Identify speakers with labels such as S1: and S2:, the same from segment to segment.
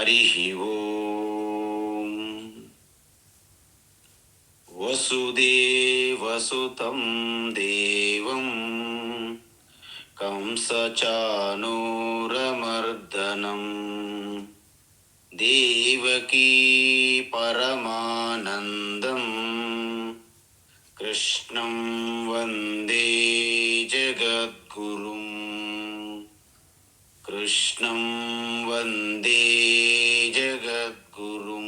S1: హరిః ఓం. వసుదేవసుతం దేవం కంసచానూరమర్దనం దేవకీ పరమానందం కృష్ణం వందే జగద్గురుం. కృష్ణం వందే జగద్గురుం.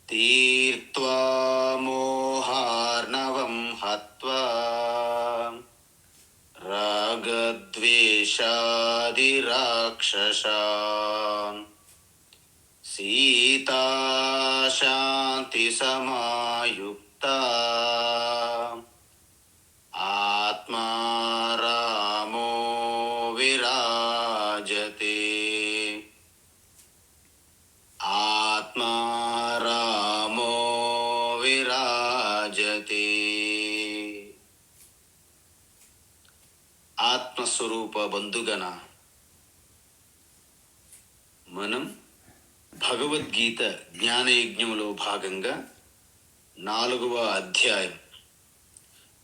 S1: తీర్త్వా మోహార్ణవం హత్వా రాగద్వేషాదిరాక్షసాన్ సీతా శాంతి సమాయుక్తా ఆత్మా రామో విరాజతే. ఆత్మా రామో విరాజతే. ఆత్మస్వరూప బంధుగణ, మనం భగవద్గీత జ్ఞానయజ్ఞంలో భాగంగా 4వ అధ్యాయం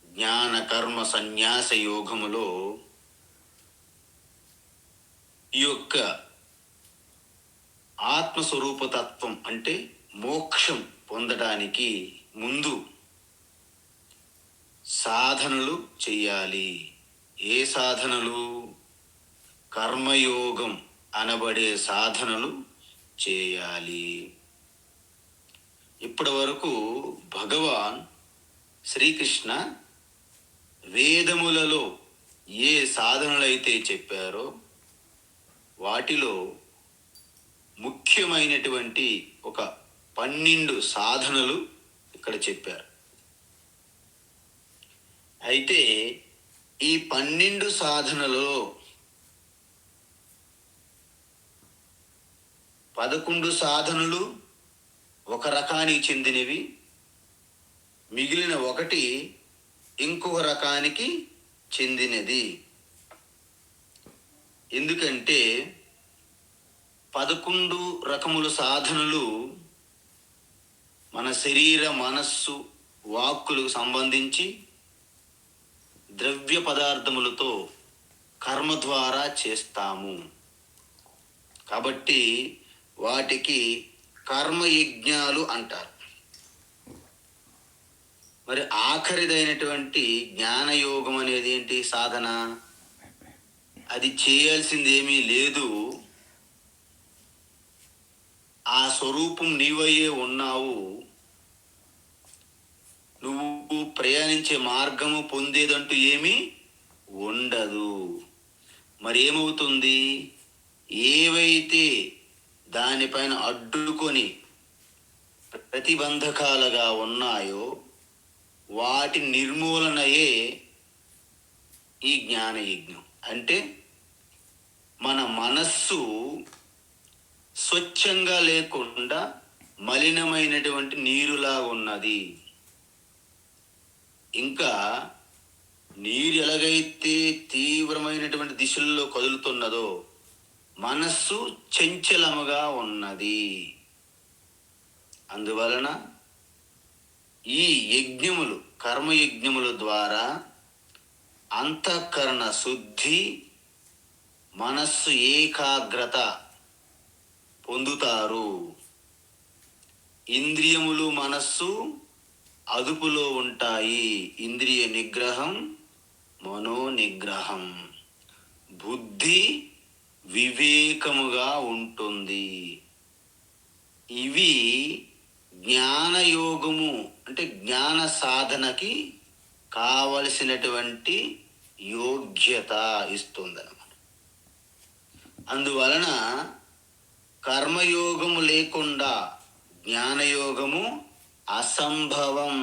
S1: జ్ఞాన కర్మ సన్యాస యోగములో ఈ యొక్క ఆత్మస్వరూపతత్వం అంటే మోక్షం పొందడానికి ముందు సాధనలు చెయ్యాలి. ఏ సాధనలు? కర్మయోగం అనబడే సాధనలు చేయాలి. ఇప్పటి వరకు భగవాన్ శ్రీకృష్ణ వేదములలో ఏ సాధనలైతే చెప్పారో వాటిలో ముఖ్యమైనటువంటి ఒక 12 సాధనలు ఇక్కడ చెప్పారు. అయితే ఈ 12 సాధనలలో 11 సాధనలు ఒక రకానికి చెందినవి, మిగిలిన 1 ఇంకొక రకానికి చెందినది. ఎందుకంటే 11 రకముల సాధనలు మన శరీర మనస్సు వాక్కులకు సంబంధించి ద్రవ్య పదార్థములతో కర్మ ద్వారా చేస్తాము. కాబట్టి వాటికి కర్మయజ్ఞాలు అంటారు. మరి ఆఖరిదైనటువంటి జ్ఞానయోగం అనేది ఏంటి? సాధన. అది చేయాల్సిందేమీ లేదు. ఆ స్వరూపం నీవయ్యే ఉన్నావు. నువ్వు ప్రయాణించే మార్గము పొందేదంటూ ఏమీ ఉండదు. మరి ఏమవుతుంది? ఏవైతే దానిపైన అడ్డుకొని ప్రతిబంధకాలుగా ఉన్నాయో వాటి నిర్మూలనయే ఈ జ్ఞానయజ్ఞం. అంటే మన మనస్సు స్వచ్ఛంగా లేకుండా మలినమైనటువంటి నీరులా ఉన్నది. ఇంకా నీరు ఎలాగైతే తీవ్రమైనటువంటి దిశల్లో కదులుతున్నదో మనస్సు చంచలముగా ఉన్నది. అందువలన ఈ యజ్ఞములు, కర్మయజ్ఞముల ద్వారా అంతఃకరణ శుద్ధి, మనస్సు ఏకాగ్రత పొందుతారు. ఇంద్రియములు మనస్సు అదుపులో ఉంటాయి. ఇంద్రియ నిగ్రహం, మనో నిగ్రహం. బుద్ధి వివేకముగా ఉంటుంది. ఇవి జ్ఞానయోగము అంటే జ్ఞాన సాధనకి కావలసినటువంటి యోగ్యత ఇస్తుందన్నమాట. అందువలన కర్మయోగము లేకుండా జ్ఞానయోగము అసంభవం,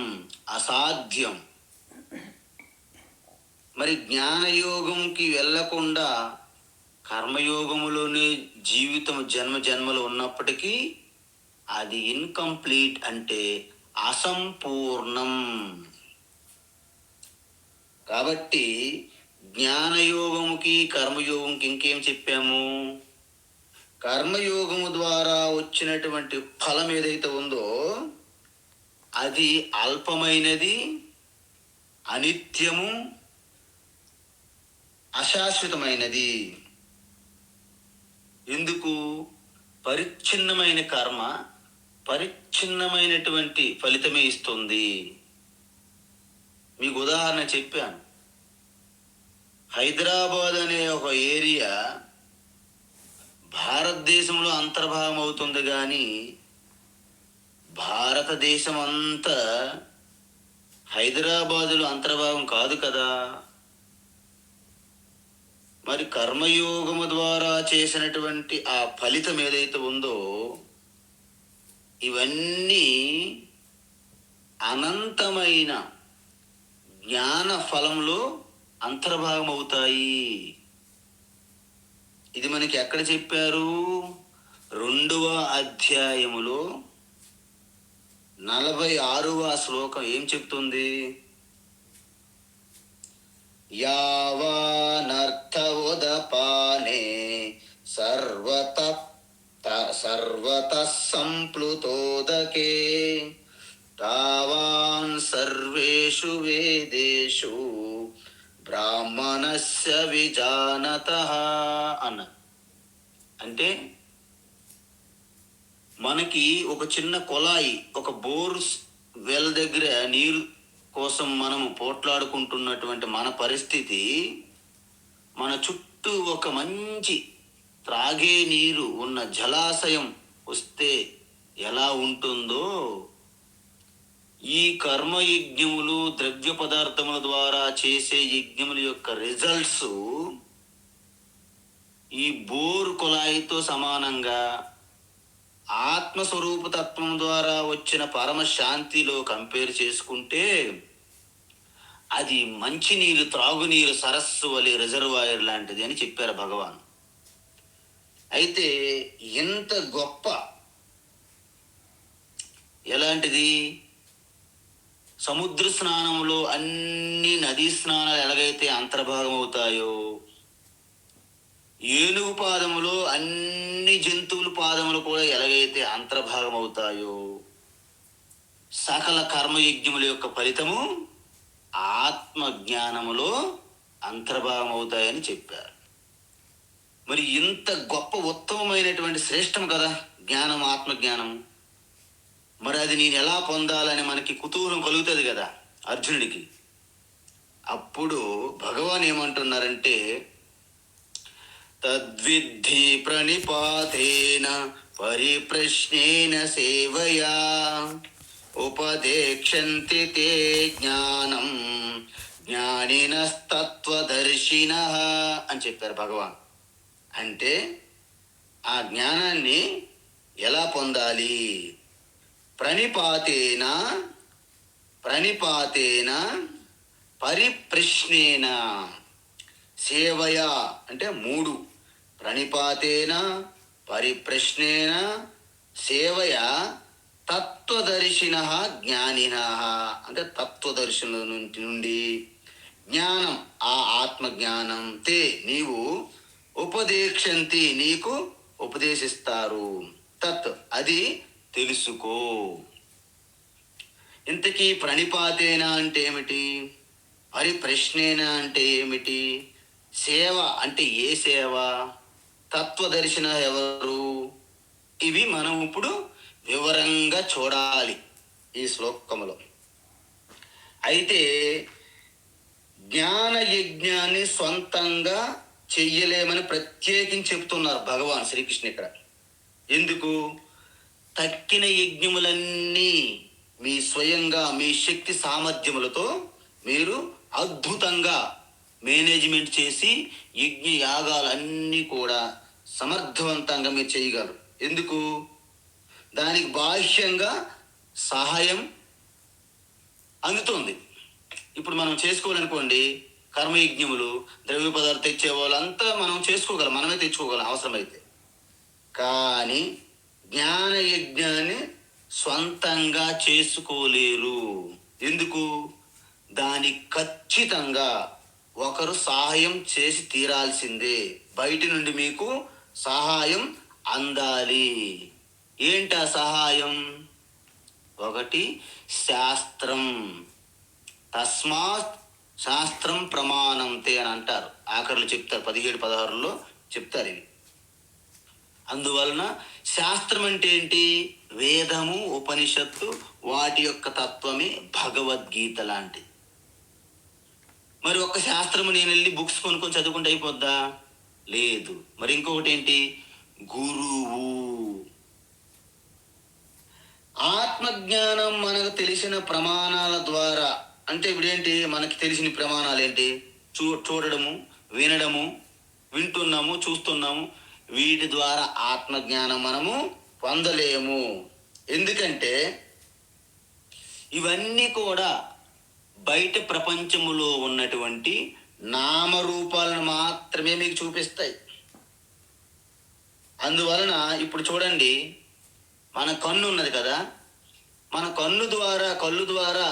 S1: అసాధ్యం. మరి జ్ఞానయోగంకి వెళ్ళకుండా కర్మయోగములోనే జీవితం జన్మ జన్మలు ఉన్నప్పటికీ అది ఇన్కంప్లీట్, అంటే అసంపూర్ణం. కాబట్టి జ్ఞానయోగముకి కర్మయోగంకి ఇంకేం చెప్పాము? కర్మయోగము ద్వారా వచ్చినటువంటి ఫలం ఏదైతే ఉందో అది అల్పమైనది, అనిత్యము, అశాశ్వతమైనది. ఎందుకు? పరిచ్ఛిన్నమైన కర్మ పరిచ్ఛిన్నమైనటువంటి ఫలితమే ఇస్తుంది. మీకు ఉదాహరణ చెప్పాను. హైదరాబాద్ అనే ఒక ఏరియా భారతదేశంలో అంతర్భాగం అవుతుంది, కానీ భారతదేశం అంతా హైదరాబాదులో అంతర్భాగం కాదు కదా. మరి కర్మయోగము ద్వారా చేసినటువంటి ఆ ఫలితం ఏదైతే ఉందో ఇవన్నీ అనంతమైన జ్ఞాన ఫలంలో అంతర్భాగం అవుతాయి. ఇది మనకి ఎక్కడ చెప్పారు? 2వ అధ్యాయములో 46వ శ్లోకం ఏం చెప్తుంది? యావానర్థోదపానే సర్వతః సంప్లుతోదకే తావాన్ సర్వేషు వేదేషు బ్రాహ్మణస్య విజానతః అన్న. అంటే మనకి ఒక చిన్న కొలాయి, ఒక బోర్ వెల్ దగ్గర నీరు కోసం మనము పోట్లాడుకుంటున్నటువంటి మన పరిస్థితి, మన చుట్టూ ఒక మంచి త్రాగే నీరు ఉన్న జలాశయం వస్తే ఎలా ఉంటుందో, ఈ కర్మయజ్ఞములు ద్రవ్య పదార్థముల ద్వారా చేసే యజ్ఞముల యొక్క రిజల్ట్స్ ఈ బోరు కొలాయితో సమానంగా ఆత్మస్వరూప తత్వం ద్వారా వచ్చిన పరమ శాంతిలో కంపేర్ చేసుకుంటే అది మంచినీరు, త్రాగునీరు, సరస్సు వలె రిజర్వాయర్ లాంటిది అని చెప్పారు భగవాన్. అయితే ఎంత గొప్ప, ఎలాంటిది? సముద్ర స్నానంలో అన్ని నదీ స్నానాలు ఎలాగైతే అంతర్భాగం అవుతాయో, ఏనుగు పాదములో అన్ని జంతువుల పాదములు కూడా ఎలాగైతే అంతర్భాగం అవుతాయో, సకల కర్మయజ్ఞముల యొక్క ఫలితము ఆత్మ జ్ఞానములో అంతర్భాగం అవుతాయని చెప్పారు. మరి ఇంత గొప్ప ఉత్తమమైనటువంటి శ్రేష్టం కదా జ్ఞానం, ఆత్మజ్ఞానం. మరి అది నేను ఎలా పొందాలని మనకి కుతూహలం కలుగుతుంది కదా అర్జునుడికి. అప్పుడు భగవాన్ ఏమంటున్నారంటే, తద్విద్ధి ప్రణిపాతేన పరిప్రశ్నేన సేవయా ఉపదేక్షంతి తే జ్ఞానం జ్ఞానినస్తత్వదర్శినః అని చెప్పారు భగవాన్. అంటే ఆ జ్ఞానాన్ని ఎలా పొందాలి? ప్రణిపాతేన పరిప్రశ్నేన సేవయా అంటే 3. ప్రణిపాతేన పరిప్రశ్నేన సేవయా తత్వదర్శినః జ్ఞానినః అంటే తత్వదర్శనం నుండి జ్ఞానం, ఆ ఆత్మజ్ఞానం తే నీవు ఉపదేక్షంతి నీకు ఉపదేశిస్తారు, తత్ అది తెలుసుకో. ఇంతకీ ప్రణిపాతేన అంటే ఏమిటి? పరిప్రశ్నేన అంటే ఏమిటి? సేవ అంటే ఏ సేవ? తత్వదర్శన ఎవరు? ఇవి మనం ఇప్పుడు వివరంగా చూడాలి ఈ శ్లోకములో. అయితే జ్ఞాన యజ్ఞాన్ని సొంతంగా చెయ్యలేమని ప్రత్యేకించి చెప్తున్నారు భగవాన్ శ్రీకృష్ణ ఇక్కడ. ఎందుకు? తక్కిన యజ్ఞములన్నీ మీ స్వయంగా మీ శక్తి సామర్థ్యములతో మీరు అద్భుతంగా మేనేజ్మెంట్ చేసి యజ్ఞ యాగాలన్నీ కూడా సమర్థవంతంగా మీరు చేయగలరు. ఎందుకు? దానికి బాహ్యంగా సహాయం అందుతుంది. ఇప్పుడు మనం చేసుకోవాలనుకోండి కర్మయజ్ఞములు, ద్రవ్య పదార్థం తెచ్చే వాళ్ళంతా మనం చేసుకోగలం, మనమే తెచ్చుకోగలం అవసరమైతే. కానీ జ్ఞాన యజ్ఞాన్ని స్వంతంగా చేసుకోలేరు. ఎందుకు? దానికి ఖచ్చితంగా ఒకరు సహాయం చేసి తీరాల్సిందే. బయట నుండి మీకు సహాయం అందాలి. ఏంటా సహాయం? ఒకటి శాస్త్రం. తస్మాత్ శాస్త్రం ప్రమాణంతే అని అంటారు. ఆఖరులు చెప్తారు, 17-16లో చెప్తారు ఇవి. అందువలన శాస్త్రం అంటే ఏంటి? వేదము, ఉపనిషత్తు, వాటి యొక్క తత్వమే భగవద్గీత లాంటిది. మరి ఒక్క శాస్త్రము నేను వెళ్ళి బుక్స్ కొనుక్కొని చదువుకుంటే అయిపోద్దా? లేదు. మరి ఇంకొకటి ఏంటి? గురువు. ఆత్మజ్ఞానం మనకు తెలిసిన ప్రమాణాల ద్వారా, అంటే ఇప్పుడేంటి మనకి తెలిసిన ప్రమాణాలు ఏంటి? చూడడము, వినడము, వింటున్నాము, చూస్తున్నాము. వీటి ద్వారా ఆత్మజ్ఞానం మనము పొందలేము. ఎందుకంటే ఇవన్నీ కూడా బయట ప్రపంచములో ఉన్నటువంటి నామరూపాలను మాత్రమే మీకు చూపిస్తాయి. అందువలన ఇప్పుడు చూడండి, మన కన్ను ఉన్నది కదా, మన కళ్ళు ద్వారా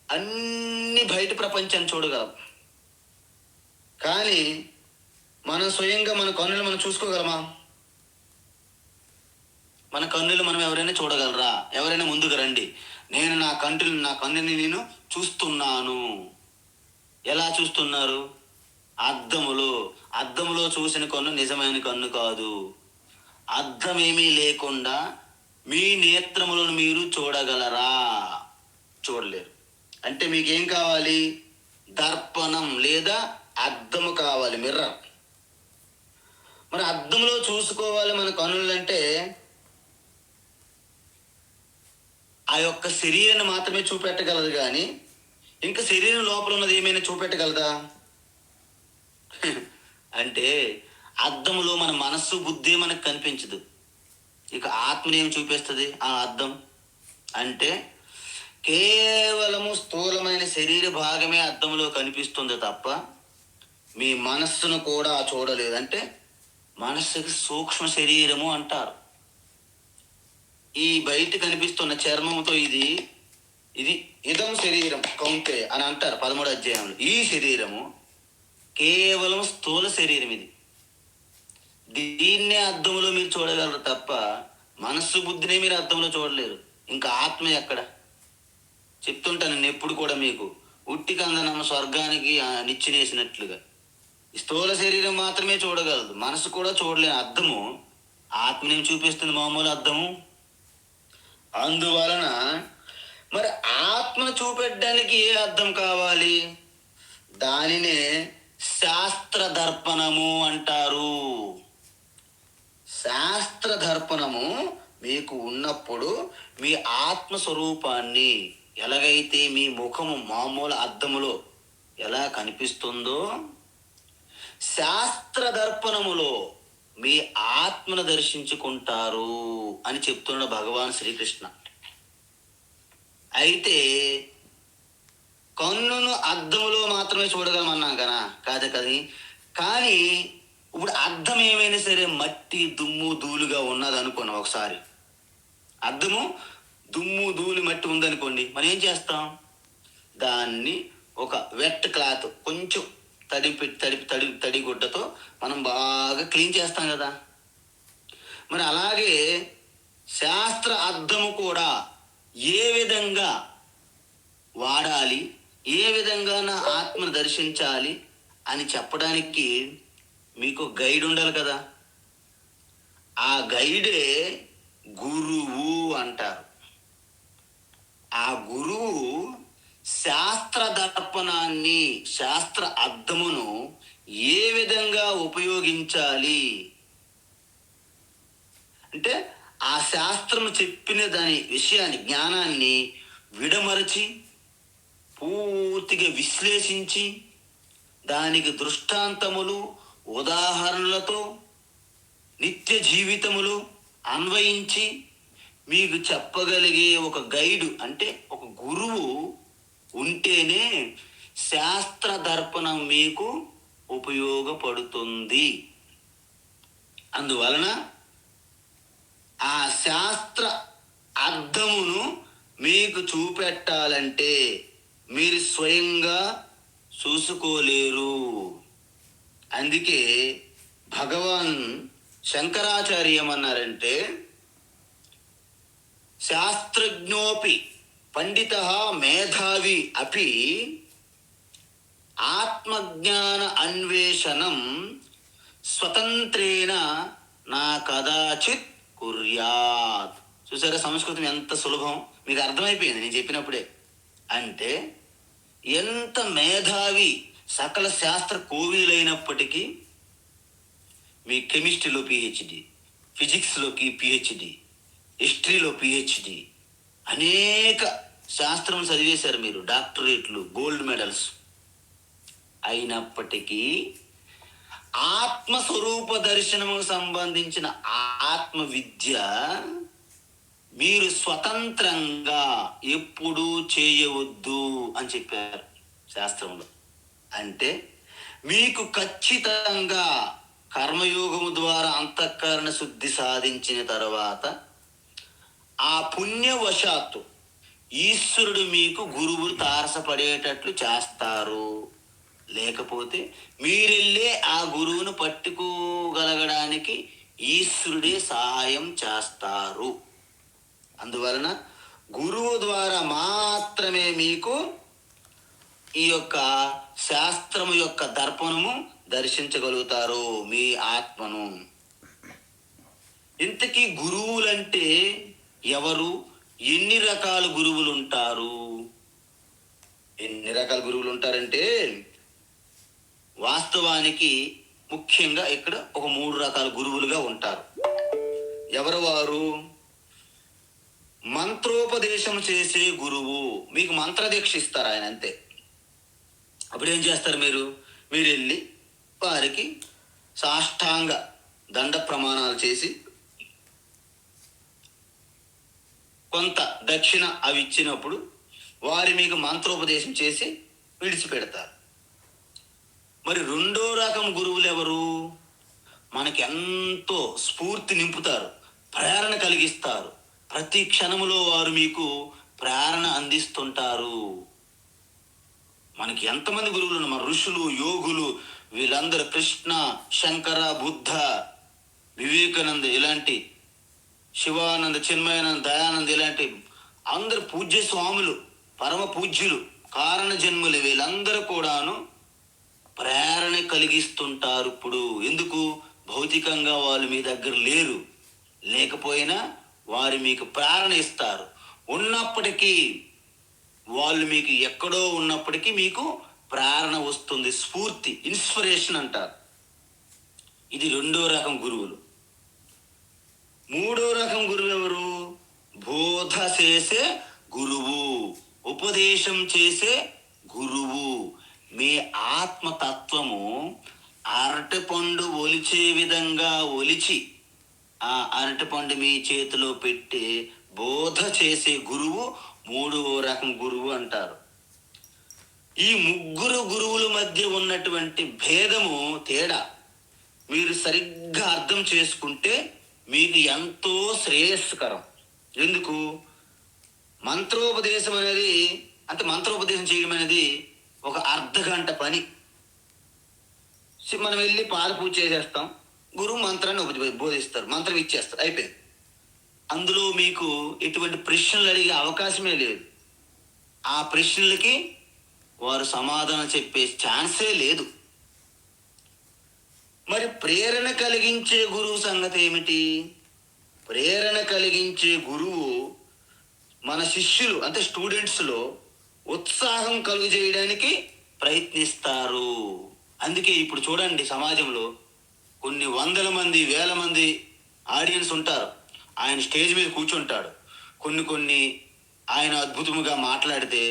S1: అన్ని బయట ప్రపంచాన్ని చూడగలం. కానీ మనం స్వయంగా మన కన్నులు మనం చూసుకోగలమా? మన కన్నులు మనం ఎవరైనా చూడగలరా? ఎవరైనా ముందుకు రండి. నేను నా కన్నుని నేను చూస్తున్నాను. ఎలా చూస్తున్నారు? అద్దములో చూసిన కన్ను నిజమైన కన్ను కాదు. అద్దం ఏమీ లేకుండా మీ నేత్రములను మీరు చూడగలరా? చూడలేరు. అంటే మీకేం కావాలి? దర్పణం లేదా అద్దము కావాలి, మిర్రర్. మరి అద్దంలో చూసుకోవాలి మన కన్నులంటే ఆ యొక్క శరీరాన్ని మాత్రమే చూపెట్టగలదు, కానీ ఇంకా శరీరం లోపల ఉన్నది ఏమైనా చూపెట్టగలదా? అంటే అద్దంలో మన మనస్సు, బుద్ధి మనకు కనిపించదు. ఇక ఆత్మని ఏమి చూపిస్తుంది ఆ అద్దం? అంటే కేవలము స్థూలమైన శరీర భాగమే అద్దంలో కనిపిస్తుంది తప్ప మీ మనస్సును కూడా చూడలేదు. అంటే మనస్సుకి సూక్ష్మ శరీరము అంటారు. ఈ బయట కనిపిస్తున్న చర్మంతో ఇది ఇదం శరీరం కౌంటే అని అంటారు 13వ అధ్యాయంలో. ఈ శరీరము కేవలం స్థూల శరీరం. దీన్నే అద్దంలో మీరు చూడగలరు తప్ప మనస్సు, బుద్ధిని మీరు అద్దంలో చూడలేరు. ఇంకా ఆత్మ ఎక్కడ? చెప్తుంటాను నేను ఎప్పుడు కూడా మీకు, ఉట్టి కందనమ్మ స్వర్గానికి నిచ్చినేసినట్లుగా స్థూల శరీరం మాత్రమే చూడగలదు, మనసు కూడా చూడలేని అద్దము ఆత్మని చూపిస్తుంది, మామూలు అద్దము. అందువలన మరి ఆత్మను చూపెట్టడానికి ఏ అద్దం కావాలి? దానినే శాస్త్ర దర్పణము అంటారు. శాస్త్ర దర్పణము మీకు ఉన్నప్పుడు మీ ఆత్మస్వరూపాన్ని, ఎలాగైతే మీ ముఖము మామూలు అద్దములో ఎలా కనిపిస్తుందో, శాస్త్ర దర్పణములో మీ ఆత్మను దర్శించుకుంటారు అని చెప్తున్న భగవాన్ శ్రీకృష్ణ. అయితే కన్నును అద్దములో మాత్రమే చూడగలమన్నాం కదా, కాదు కది. కానీ ఇప్పుడు అద్దం ఏమైనా సరే మట్టి, దుమ్ము, ధూళిగా ఉన్నది అనుకోండి. ఒకసారి అద్దము దుమ్ము, ధూళి, మట్టి ఉందనుకోండి, మనం ఏం చేస్తాం? దాన్ని ఒక వెట్ క్లాత్, కొంచెం తడి గుడ్డతో మనం బాగా క్లీన్ చేస్తాం కదా. మరి అలాగే శాస్త్ర అద్దము కూడా ఏ విధంగా వాడాలి, ఏ విధంగా నా ఆత్మను దర్శించాలి అని చెప్పడానికి మీకు గైడ్ ఉండాలి కదా. ఆ గైడే గురువు అంటారు. ఆ గురువు శాస్త్ర దర్పణాన్ని, శాస్త్ర అద్దమును ఏ విధంగా ఉపయోగించాలి అంటే, ఆ శాస్త్రము చెప్పిన దాని విషయాన్ని, జ్ఞానాన్ని విడమరచి పూర్తిగా విశ్లేషించి దానికి దృష్టాంతములు, ఉదాహరణలతో నిత్య జీవితములు అన్వయించి మీకు చెప్పగలిగే ఒక గైడు, అంటే ఒక గురువు ఉంటేనే శాస్త్ర దర్పణం మీకు ఉపయోగపడుతుంది. అందువలన ఆ శాస్త్ర అర్థమును మీకు చూపెట్టాలంటే మీరు స్వయంగా చూసుకోలేరు. అందుకే భగవాన్ శంకరాచార్య ఏమన్నారంటే, శాస్త్రజ్ఞోపి పండిత మేధావి అపి ఆత్మజ్ఞాన అన్వేషణం స్వతంత్రేణ నా కదాచిత్ కుర్యాత్. చూసారా సంస్కృతం ఎంత సులభం, మీకు అర్థమైపోయింది నేను చెప్పినప్పుడే. అంటే ఎంత మేధావి సకల శాస్త్ర కోవిలైనప్పటికీ మీ కెమిస్ట్రీలో పిహెచ్డి, ఫిజిక్స్లోకి పిహెచ్డి, హిస్టరీలో పిహెచ్డి, అనేక శాస్త్రం చదివేశారు మీరు, డాక్టరేట్లు, గోల్డ్ మెడల్స్. అయినప్పటికీ ఆత్మస్వరూప దర్శనముకు సంబంధించిన ఆత్మ విద్య మీరు స్వతంత్రంగా ఎప్పుడూ చేయవద్దు అని చెప్పారు శాస్త్రంలో. అంటే మీకు ఖచ్చితంగా కర్మయోగము ద్వారా అంతఃకరణ శుద్ధి సాధించిన తర్వాత ఆ పుణ్యవశాత్తు ఈశ్వరుడు మీకు గురువులు తారసపడేటట్లు చేస్తారు. లేకపోతే మీరెళ్ళే ఆ గురువును పట్టుకోగలగడానికి ఈశ్వరుడే సహాయం చేస్తారు. అందువలన గురువు ద్వారా మాత్రమే మీకు ఈ యొక్క శాస్త్రము యొక్క దర్పణము దర్శించగలుగుతారు, మీ ఆత్మను. ఇంతకీ గురువులంటే ఎవరు? ఎన్ని రకాల గురువులు ఉంటారు? ఎన్ని రకాల గురువులు ఉంటారంటే, వాస్తవానికి ముఖ్యంగా ఇక్కడ ఒక 3 రకాల గురువులుగా ఉంటారు. ఎవరు వారు? మంత్రోపదేశం చేసే గురువు. మీకు మంత్రదీక్ష ఇస్తారు ఆయన, అంతే. అప్పుడు ఏం చేస్తారు మీరు వెళ్ళి వారికి సాష్టాంగ దండ ప్రమాణాలు చేసి కొంత దక్షిణ అవి ఇచ్చినప్పుడు వారి మీకు మంత్రోపదేశం చేసి విడిచిపెడతారు. మరి 2వ రకం గురువులు ఎవరు? మనకి ఎంతో స్ఫూర్తి నింపుతారు, ప్రేరణ కలిగిస్తారు. ప్రతి క్షణములో వారు మీకు ప్రేరణ అందిస్తుంటారు. మనకి ఎంతమంది గురువులు ఉన్నారు, మన ఋషులు, యోగులు, వీళ్ళందరూ కృష్ణ, శంకర, బుద్ధ, వివేకానంద, ఇలాంటి శివానంద, చిన్మయానంద, దయానంద, ఇలాంటి అందరు పూజ్య స్వాములు, పరమ పూజ్యులు, కారణ జన్ములు, వీళ్ళందరూ కూడాను ప్రేరణ కలిగిస్తుంటారు. ఇప్పుడు ఎందుకు? భౌతికంగా వాళ్ళు మీ దగ్గర లేరు, లేకపోయినా వారు మీకు ప్రేరణ ఇస్తారు. ఉన్నప్పటికీ వాళ్ళు మీకు ఎక్కడో ఉన్నప్పటికీ మీకు ప్రేరణ వస్తుంది, స్ఫూర్తి, ఇన్స్పిరేషన్ అంటారు. ఇది 2వ రకం గురువులు. 3వ రకం గురువు ఎవరు? బోధ చేసే గురువు, ఉపదేశం చేసే గురువు. మీ ఆత్మతత్వము అరటిపండు ఒలిచే విధంగా ఒలిచి ఆ అరటిపండు మీ చేతిలో పెట్టి బోధ చేసే గురువు 3వ రకం గురువు అంటారు. ఈ 3 గురువుల మధ్య ఉన్నటువంటి భేదము, తేడా మీరు సరిగ్గా అర్థం చేసుకుంటే మీకు ఎంతో శ్రేయస్కరం. ఎందుకు? మంత్రోపదేశం అనేది, అంటే మంత్రోపదేశం చేయడం అనేది ఒక అర్ధగంట పని. మనం వెళ్ళి పాద పూజ చేసేస్తాం, గురువు మంత్రాన్ని బోధిస్తారు, మంత్రం ఇచ్చేస్తారు, అయిపోయింది. అందులో మీకు ఎటువంటి ప్రశ్నలు అడిగే అవకాశమే లేదు. ఆ ప్రశ్నలకి వారు సమాధానం చెప్పే ఛాన్సే లేదు. మరి ప్రేరణ కలిగించే గురువు సంగతి ఏమిటి? ప్రేరణ కలిగించే గురువు మన శిష్యులు, అంటే స్టూడెంట్స్లో ఉత్సాహం కలుగు చేయడానికి ప్రయత్నిస్తారు. అందుకే ఇప్పుడు చూడండి, సమాజంలో కొన్ని 100 మంది, 1000 మంది ఆడియన్స్ ఉంటారు. ఆయన స్టేజ్ మీద కూర్చుంటాడు. కొన్ని ఆయన అద్భుతంగా మాట్లాడితే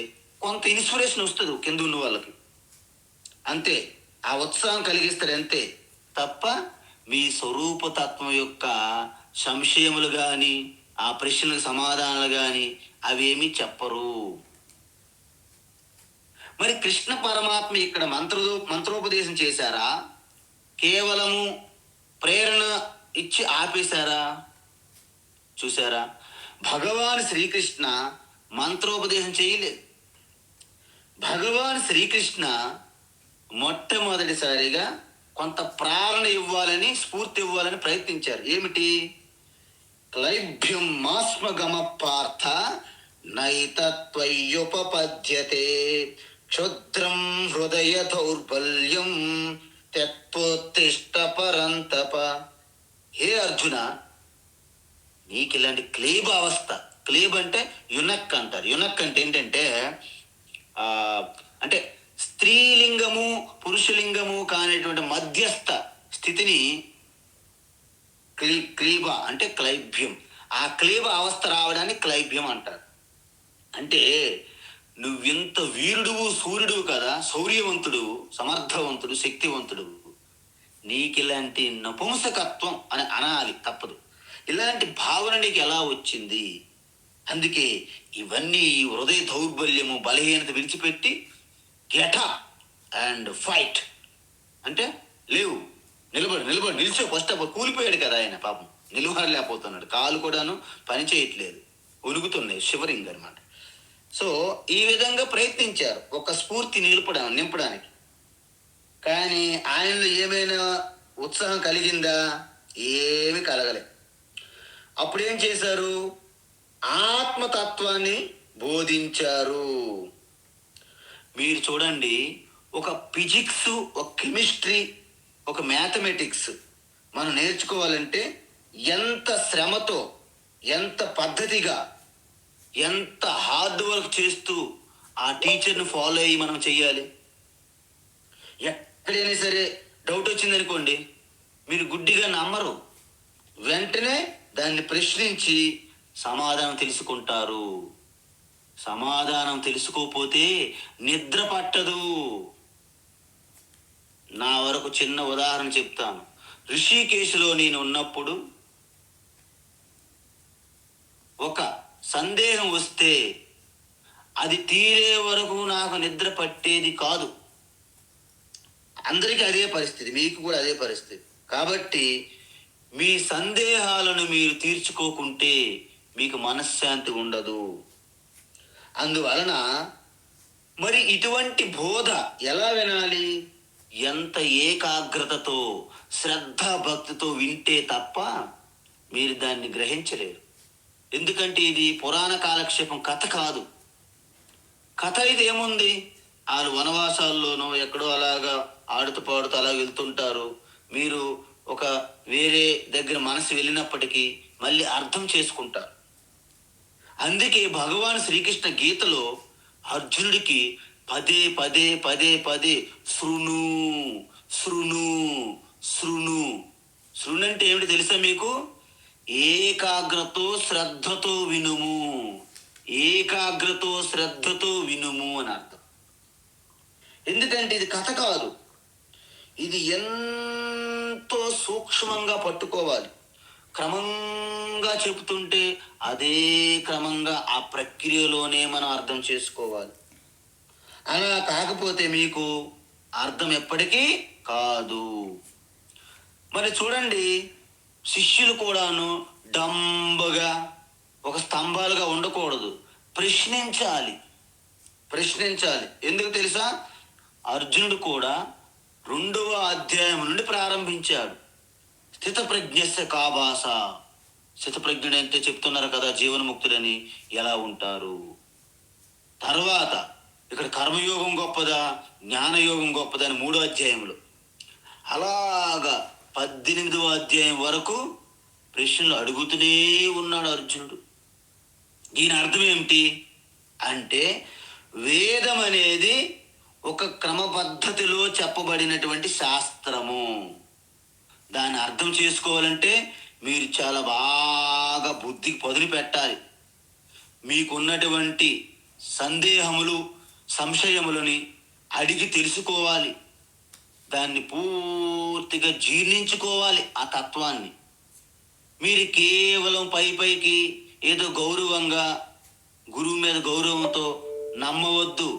S1: కొంత ఇన్స్పిరేషన్ వస్తుంది కింద ఉన్న వాళ్ళకి, అంతే. ఆ ఉత్సాహం కలిగిస్తారు, అంతే. తప్ప మీ స్వరూపతత్వం యొక్క సంశయములు కానీ, ఆ ప్రశ్నలకు సమాధానాలు కానీ అవేమీ చెప్పరు. మరి కృష్ణ పరమాత్మ ఇక్కడ మంత్రోపదేశం చేశారా? కేవలము ప్రేరణ ఇచ్చి ఆపేశారా? చూసారా, భగవాన్ శ్రీకృష్ణ మంత్రోపదేశం చేయలేదు. భగవాన్ శ్రీకృష్ణ మొట్టమొదటిసారిగా కొంత ప్రేరణ ఇవ్వాలని, స్ఫూర్తి ఇవ్వాలని ప్రయత్నించారు. ఏమిటి? క్లైభ్యం మాస్మగమ పార్థ నైతత్వయ్యుపపద్యతే క్షుద్రం హృదయ దౌర్బల్యం త్యక్తోత్తిష్ట పరంతప. హే అర్జున, నీకు ఇలాంటి క్లేబ అవస్థ, క్లేబ్ అంటే యునక్ అంటారు. యునక్ అంటే ఏంటంటే అంటే స్త్రీలింగము పురుషలింగము కానిటువంటి మధ్యస్థ స్థితిని క్లీబ అంటే క్లైభ్యం. ఆ క్లీబ అవస్థ రావడాన్ని క్లైభ్యం అంటారు. అంటే నువ్వెంత వీరుడువు, సూర్యుడువు కదా, శౌర్యవంతుడు, సమర్థవంతుడు, శక్తివంతుడు, నీకు ఇలాంటి నపుంసకత్వం అని అనాలి, తప్పదు. ఇలాంటి భావన నీకు ఎలా వచ్చింది? అందుకే ఇవన్నీ హృదయ దౌర్బల్యము, బలహీనత విడిచిపెట్టి గెట్ అప్ అండ్ ఫైట్ అంటే లేవు, నిల్చో. ఫస్ట్ ఆఫ్ ఆల్ కూలిపోయాడు కదా ఆయన, పాపం నిలవలేకపోతున్నాడు, కాలు కూడాను పని చేయట్లేదు, ఉలుగుతున్నాయి, షివరింగ్ అనమాట. సో ఈ విధంగా ప్రయత్నించారు ఒక స్ఫూర్తి నింపడానికి. కానీ ఆయనలో ఏమైనా ఉత్సాహం కలిగిందా? ఏమి కలగలే. అప్పుడేం చేశారు? ఆత్మతత్వాన్ని బోధించారు. మీరు చూడండి, ఒక ఫిజిక్స్, ఒక కెమిస్ట్రీ, ఒక మ్యాథమెటిక్స్ మనం నేర్చుకోవాలంటే ఎంత శ్రమతో, ఎంత పద్ధతిగా, ఎంత హార్డ్ వర్క్ చేస్తూ ఆ టీచర్ని ఫాలో అయ్యి మనం చెయ్యాలి. ఎక్కడైనా సరే డౌట్ వచ్చిందనుకోండి, మీరు గుడ్డిగా నమ్మరు, వెంటనే దాన్ని ప్రశ్నించి సమాధానం తెలుసుకుంటారు. సమాధానం తెలుసుకోకపోతే నిద్ర పట్టదు. నా వరకు చిన్న ఉదాహరణ చెప్తాను. ఋషికేశ్లో నేను ఉన్నప్పుడు ఒక సందేహం వస్తే అది తీరే వరకు నాకు నిద్ర పట్టేది కాదు. అందరికీ అదే పరిస్థితి, మీకు కూడా అదే పరిస్థితి. కాబట్టి మీ సందేహాలను మీరు తీర్చుకోకుంటే మీకు మనశ్శాంతి ఉండదు. అందువలన మరి ఇటువంటి బోధ ఎలా వినాలి? ఎంత ఏకాగ్రతతో, శ్రద్ధ భక్తితో వింటే తప్ప మీరు దాన్ని గ్రహించలేరు. ఎందుకంటే ఇది పురాణ కాలక్షేపం, కథ కాదు. కథ ఇది ఏముంది? వాళ్ళు వనవాసాల్లోనో ఎక్కడో అలాగా ఆడుతూ పాడుతూ అలా వెళ్తుంటారు. మీరు ఒక వేరే దగ్గర మనసు వెళ్ళినప్పటికీ మళ్ళీ అర్థం చేసుకుంటారు. అందుకే భగవాన్ శ్రీకృష్ణ గీతలో అర్జునుడికి పదే పదే పదే పదే శృణు శృణు శృణు శృణు అంటే ఏమిటి తెలుసా మీకు? ఏకాగ్రతో శ్రద్ధతో వినుము, ఏకాగ్రతో శ్రద్ధతో వినుము అని అర్థం. ఎందుకంటే ఇది కథ కాదు, ఇది ఎంతో సూక్ష్మంగా పట్టుకోవాలి. క్రమంగా చెబుతుంటే అదే క్రమంగా ఆ ప్రక్రియలోనే మనం అర్థం చేసుకోవాలి. అలా కాకపోతే మీకు అర్థం ఎప్పటికీ కాదు. మరి చూడండి, శిష్యులు కూడాను డంబగా ఒక స్తంభాలుగా ఉండకూడదు, ప్రశ్నించాలి. ఎందుకు తెలుసా? అర్జునుడు కూడా 2వ అధ్యాయం నుండి ప్రారంభించాడు. స్థితప్రజ్ఞస్య కా భాష. స్థితప్రజ్ఞుడు అంటే చెప్తున్నారు కదా, జీవన్ముక్తుడని. ఎలా ఉంటారు? తర్వాత ఇక్కడ కర్మయోగం గొప్పదా, జ్ఞానయోగం గొప్పదా అని 3వ అధ్యాయంలో అలాగా 18వ అధ్యాయం వరకు ప్రశ్నలు అడుగుతూనే ఉన్నాడు అర్జునుడు. దీని అర్థం ఏమిటి అంటే, వేదం అనేది ఒక క్రమ పద్ధతిలో చెప్పబడినటువంటి శాస్త్రము. దాన్ని అర్థం చేసుకోవాలంటే మీరు చాలా బాగా బుద్ధికి పదును పెట్టాలి. మీకున్నటువంటి సందేహములు, సంశయములని అడిగి తెలుసుకోవాలి. దాన్ని పూర్తిగా జీర్ణించుకోవాలి. ఆ తత్వాన్ని మీరు కేవలం పైకి ఏదో గౌరవంగా, గురువు మీద గౌరవంతో నమ్మవద్దు,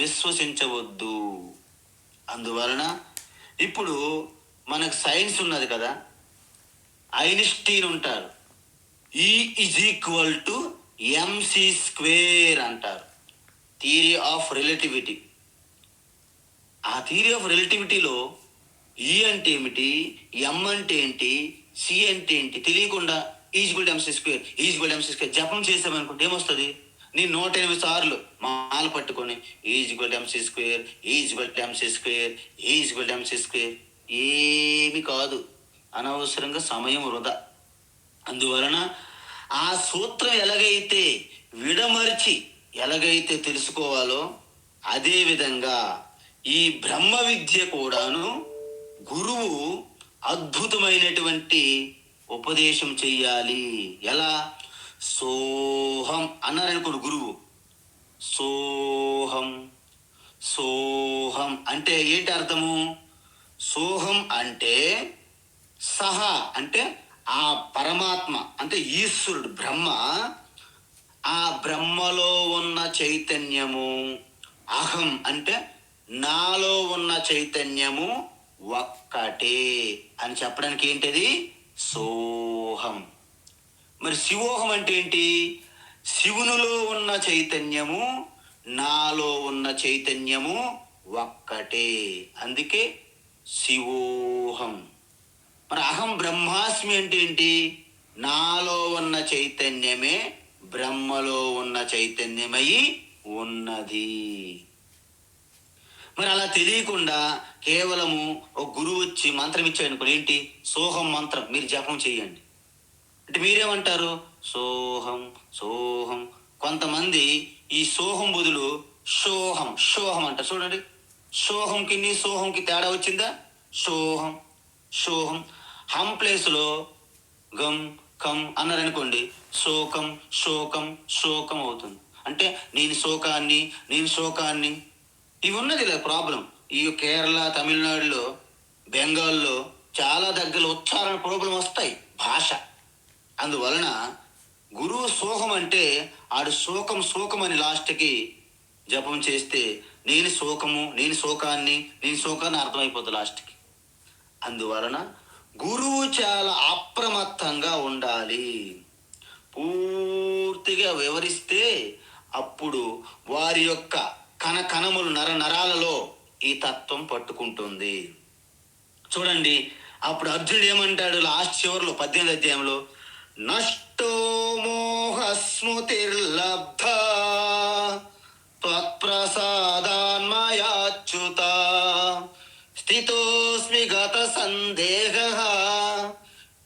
S1: విశ్వసించవద్దు. అందువలన ఇప్పుడు మనకు సైన్స్ ఉన్నది కదా, ఐన్స్టీన్ ఉంటారు. E=mc² అంటారు, థియరీ ఆఫ్ రిలేటివిటీ. ఆ థియరీ ఆఫ్ రిలేటివిటీలో ఈ అంటే ఏమిటి, ఎం అంటే ఏంటి, సి అంటే ఏంటి తెలియకుండా is equal MC square is equal MC square జపం చేసామనుకుంటే ఏమొస్తుంది? నేను 108 సార్లు మాల పట్టుకొని is equal MC square is equal MC square is equal MC square ఏమి కాదు, అనవసరంగా సమయం వృధా. అందువలన ఆ సూత్రం ఎలాగైతే విడమర్చి ఎలాగైతే తెలుసుకోవాలో అదే విధంగా ఈ బ్రహ్మ విద్య కూడాను గురువు అద్భుతమైనటువంటి ఉపదేశం చెయ్యాలి. ఎలా? సోహం అన్నారనుకోండి గురువు, సోహం సోహం అంటే ఏంటి అర్థము? సోహం అంటే సహ అంటే ఆ పరమాత్మ అంటే ఈశ్వరుడు బ్రహ్మ, ఆ బ్రహ్మలో ఉన్న చైతన్యము, అహం అంటే నాలో ఉన్న చైతన్యము ఒక్కటే అని చెప్పడానికి ఏంటిది? సోహం. మరి శివోహం అంటే ఏంటి? శివునిలో ఉన్న చైతన్యము నాలో ఉన్న చైతన్యము ఒక్కటే, అందుకే శివోహం. మరి అహం బ్రహ్మాస్మి అంటే ఏంటి? నాలో ఉన్న చైతన్యమే బ్రహ్మలో ఉన్న చైతన్యమై ఉన్నది. మరి అలా తెలియకుండా కేవలము ఒక గురువు వచ్చి మంత్రం ఇచ్చాడు అనుకోండి, ఏంటి సోహం మంత్రం మీరు జపం చేయండి అంటే మీరేమంటారు? సోహం సోహం. కొంతమంది ఈ సోహం బదులు షోహం షోహం అంటారు. చూడండి, షోహంకి నీ సోహంకి తేడా వచ్చిందా? షోహం షోహం. హం ప్లేస్లో గం కం అన్నారనుకోండి, శోకం శోకం శోకం అవుతుంది. అంటే నేను శోకాన్ని ఇవి ఉన్నది లేదు ప్రాబ్లం. ఈ కేరళ, తమిళనాడులో, బెంగాల్లో చాలా దగ్గర ఉచ్చారణ ప్రాబ్లం వస్తాయి భాష. అందువలన గురువు సోహం అంటే ఆడు శోకం అని లాస్ట్కి జపం చేస్తే నేను శోకాన్ని అర్థమైపోతుంది లాస్ట్కి. అందువలన గురువు చాలా అప్రమత్తంగా ఉండాలి. పూర్తిగా వివరిస్తే అప్పుడు వారి యొక్క కణకణములు నరాలలో ఈ తత్వం పట్టుకుంటుంది. చూడండి, అప్పుడు అర్జునుడు ఏమంటాడు లాస్ట్ చివరిలో 18వ అధ్యాయంలో, నష్టో మోహ స్మృతిర్లబ్ధ త్వత్ప్రసాదాన్మయాచ్యుత స్థితోస్మి గత సందేహ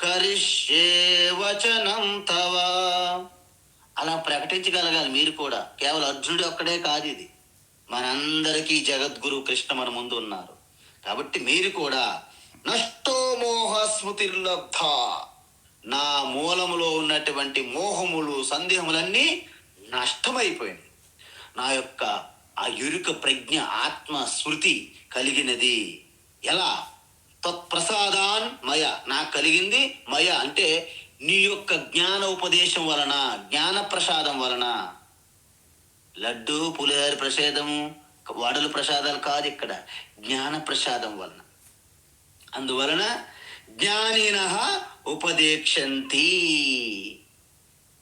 S1: కరిష్యే వచనం తవ. అలా ప్రకటించగలగాలి మీరు కూడా. కేవలం అర్జునుడు ఒక్కడే కాదు, ఇది మనందరికీ జగద్గురు కృష్ణ మన ముందు ఉన్నారు. కాబట్టి మీరు కూడా నష్టో మోహ స్మృతిర్లబ్ధ, నా మూలములో ఉన్నటువంటి మోహములు సందేహములన్నీ నష్టమైపోయినాయి. నా యొక్క ఆ ఎరుక ప్రజ్ఞ ఆత్మ స్మృతి కలిగినది. ఎలా? తత్ప్రసాదాన్ మయ, నాకు కలిగింది. మయ అంటే నీ యొక్క జ్ఞాన ఉపదేశం వలన, జ్ఞాన ప్రసాదం వలన. లడ్డు పులిహార ప్రసాదము వడలు ప్రసాదాలు కాదు, ఇక్కడ జ్ఞాన ప్రసాదం వలన. అందువలన జ్ఞానిన ఉపదేక్షంతి.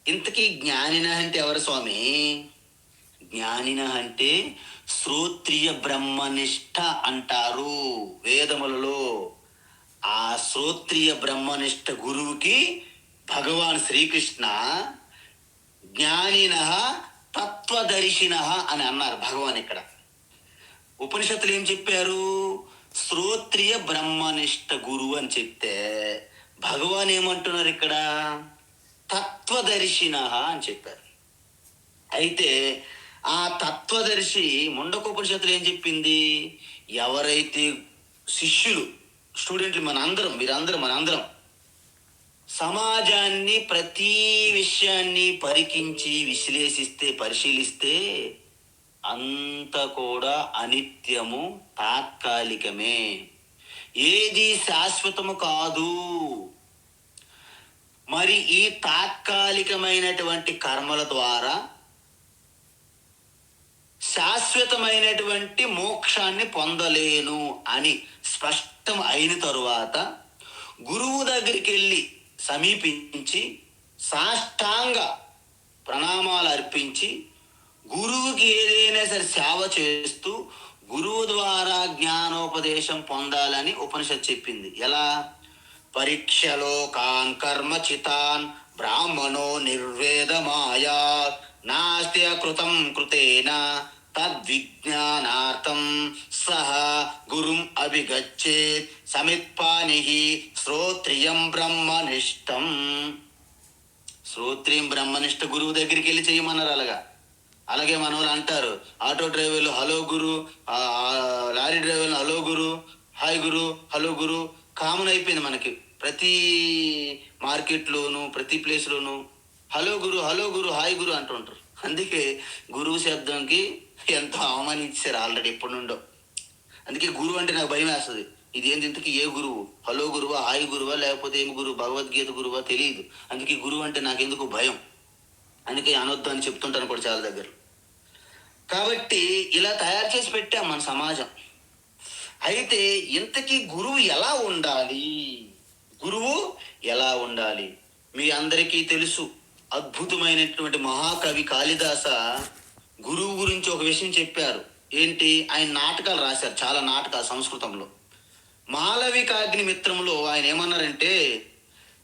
S1: ఇంతకీ జ్ఞానిన అంటే ఎవరు స్వామి? జ్ఞానిన అంటే శ్రోత్రియ బ్రహ్మనిష్ట అంటారు వేదములలో. ఆ శ్రోత్రియ బ్రహ్మనిష్ట గురువుకి భగవాన్ శ్రీకృష్ణ జ్ఞానిన తత్వదర్శిన అని అన్నారు భగవాన్. ఇక్కడ ఉపనిషత్తులు ఏం చెప్పారు? శ్రోత్రియ బ్రహ్మనిష్ట గురువు అని చెప్తే భగవాన్ ఏమంటున్నారు ఇక్కడ? తత్వదర్శిన అని చెప్పారు. అయితే ఆ తత్వదర్శి ముండకోపనిషత్తులు ఏం చెప్పింది? ఎవరైతే శిష్యులు, స్టూడెంట్లు, మనందరం సమాజాన్ని ప్రతి విషయాన్ని పరిశీలిస్తే అంత కూడా అనిత్యము, తాత్కాలికమే, ఏది శాశ్వతము కాదు. మరి ఈ తాత్కాలికమైనటువంటి కర్మల ద్వారా శాశ్వతమైనటువంటి మోక్షాన్ని పొందలేను అని స్పష్టం అయిన తరువాత గురువు దగ్గరికి వెళ్ళి సమీపించి సాష్టాంగ ప్రణామాలు అర్పించి గురువుకి ఏదైనా సరే సేవ చేస్తూ గురువు ద్వారా జ్ఞానోపదేశం పొందాలని ఉపనిషత్ చెప్పింది. ఎలా? పరీక్షలో కాన్ కర్మ చితాన్ బ్రాహ్మణో నిర్వేదమాయా నాస్తి కృతం కృతేన తద్విజ్ఞానార్థం సహ గురుం అభిగచ్చేత్ సమిత్పానిః శ్రోత్రియం బ్రహ్మనిష్టం. శ్రోత్రియం బ్రహ్మనిష్ట గురువు దగ్గరికి వెళ్ళి చేయమన్నారు. అలాగే మన వాళ్ళు అంటారు, ఆటో డ్రైవర్లు హలో గురు, లారీ డ్రైవర్లు హలో గురు, హాయ్ గురు, హలో గురు కామన్ అయిపోయింది మనకి. ప్రతి మార్కెట్లోను ప్రతి ప్లేస్లోను హలో గురు, హలో గురు, హాయ్ గురు అంటుంటారు. అందుకే గురువు శబ్దంకి ఎంతో అవమానించారు ఆల్రెడీ ఎప్పటి నుండో. అందుకే గురువు అంటే నాకు భయం వేస్తుంది. ఇది ఏంటి ఇంతకీ ఏ గురువు? హలో గురువా, హాయ్ గురువా, లేకపోతే ఏమి గురువు, భగవద్గీత గురువా తెలియదు. అందుకే గురువు అంటే నాకెందుకు భయం. అందుకే అనొద్దు అని చెప్తుంటాను కూడా చాలా దగ్గర. కాబట్టి ఇలా తయారు చేసి పెట్టాం మన సమాజం. అయితే ఇంతకీ గురువు ఎలా ఉండాలి? గురువు ఎలా ఉండాలి? మీ అందరికీ తెలుసు, అద్భుతమైనటువంటి మహాకవి కాళిదాస గురువు గురించి ఒక విషయం చెప్పారు. ఏంటి? ఆయన నాటకాలు రాశారు, చాలా నాటకాలు సంస్కృతంలో. మాళవికాగ్ని మిత్రంలో ఆయన ఏమన్నారంటే,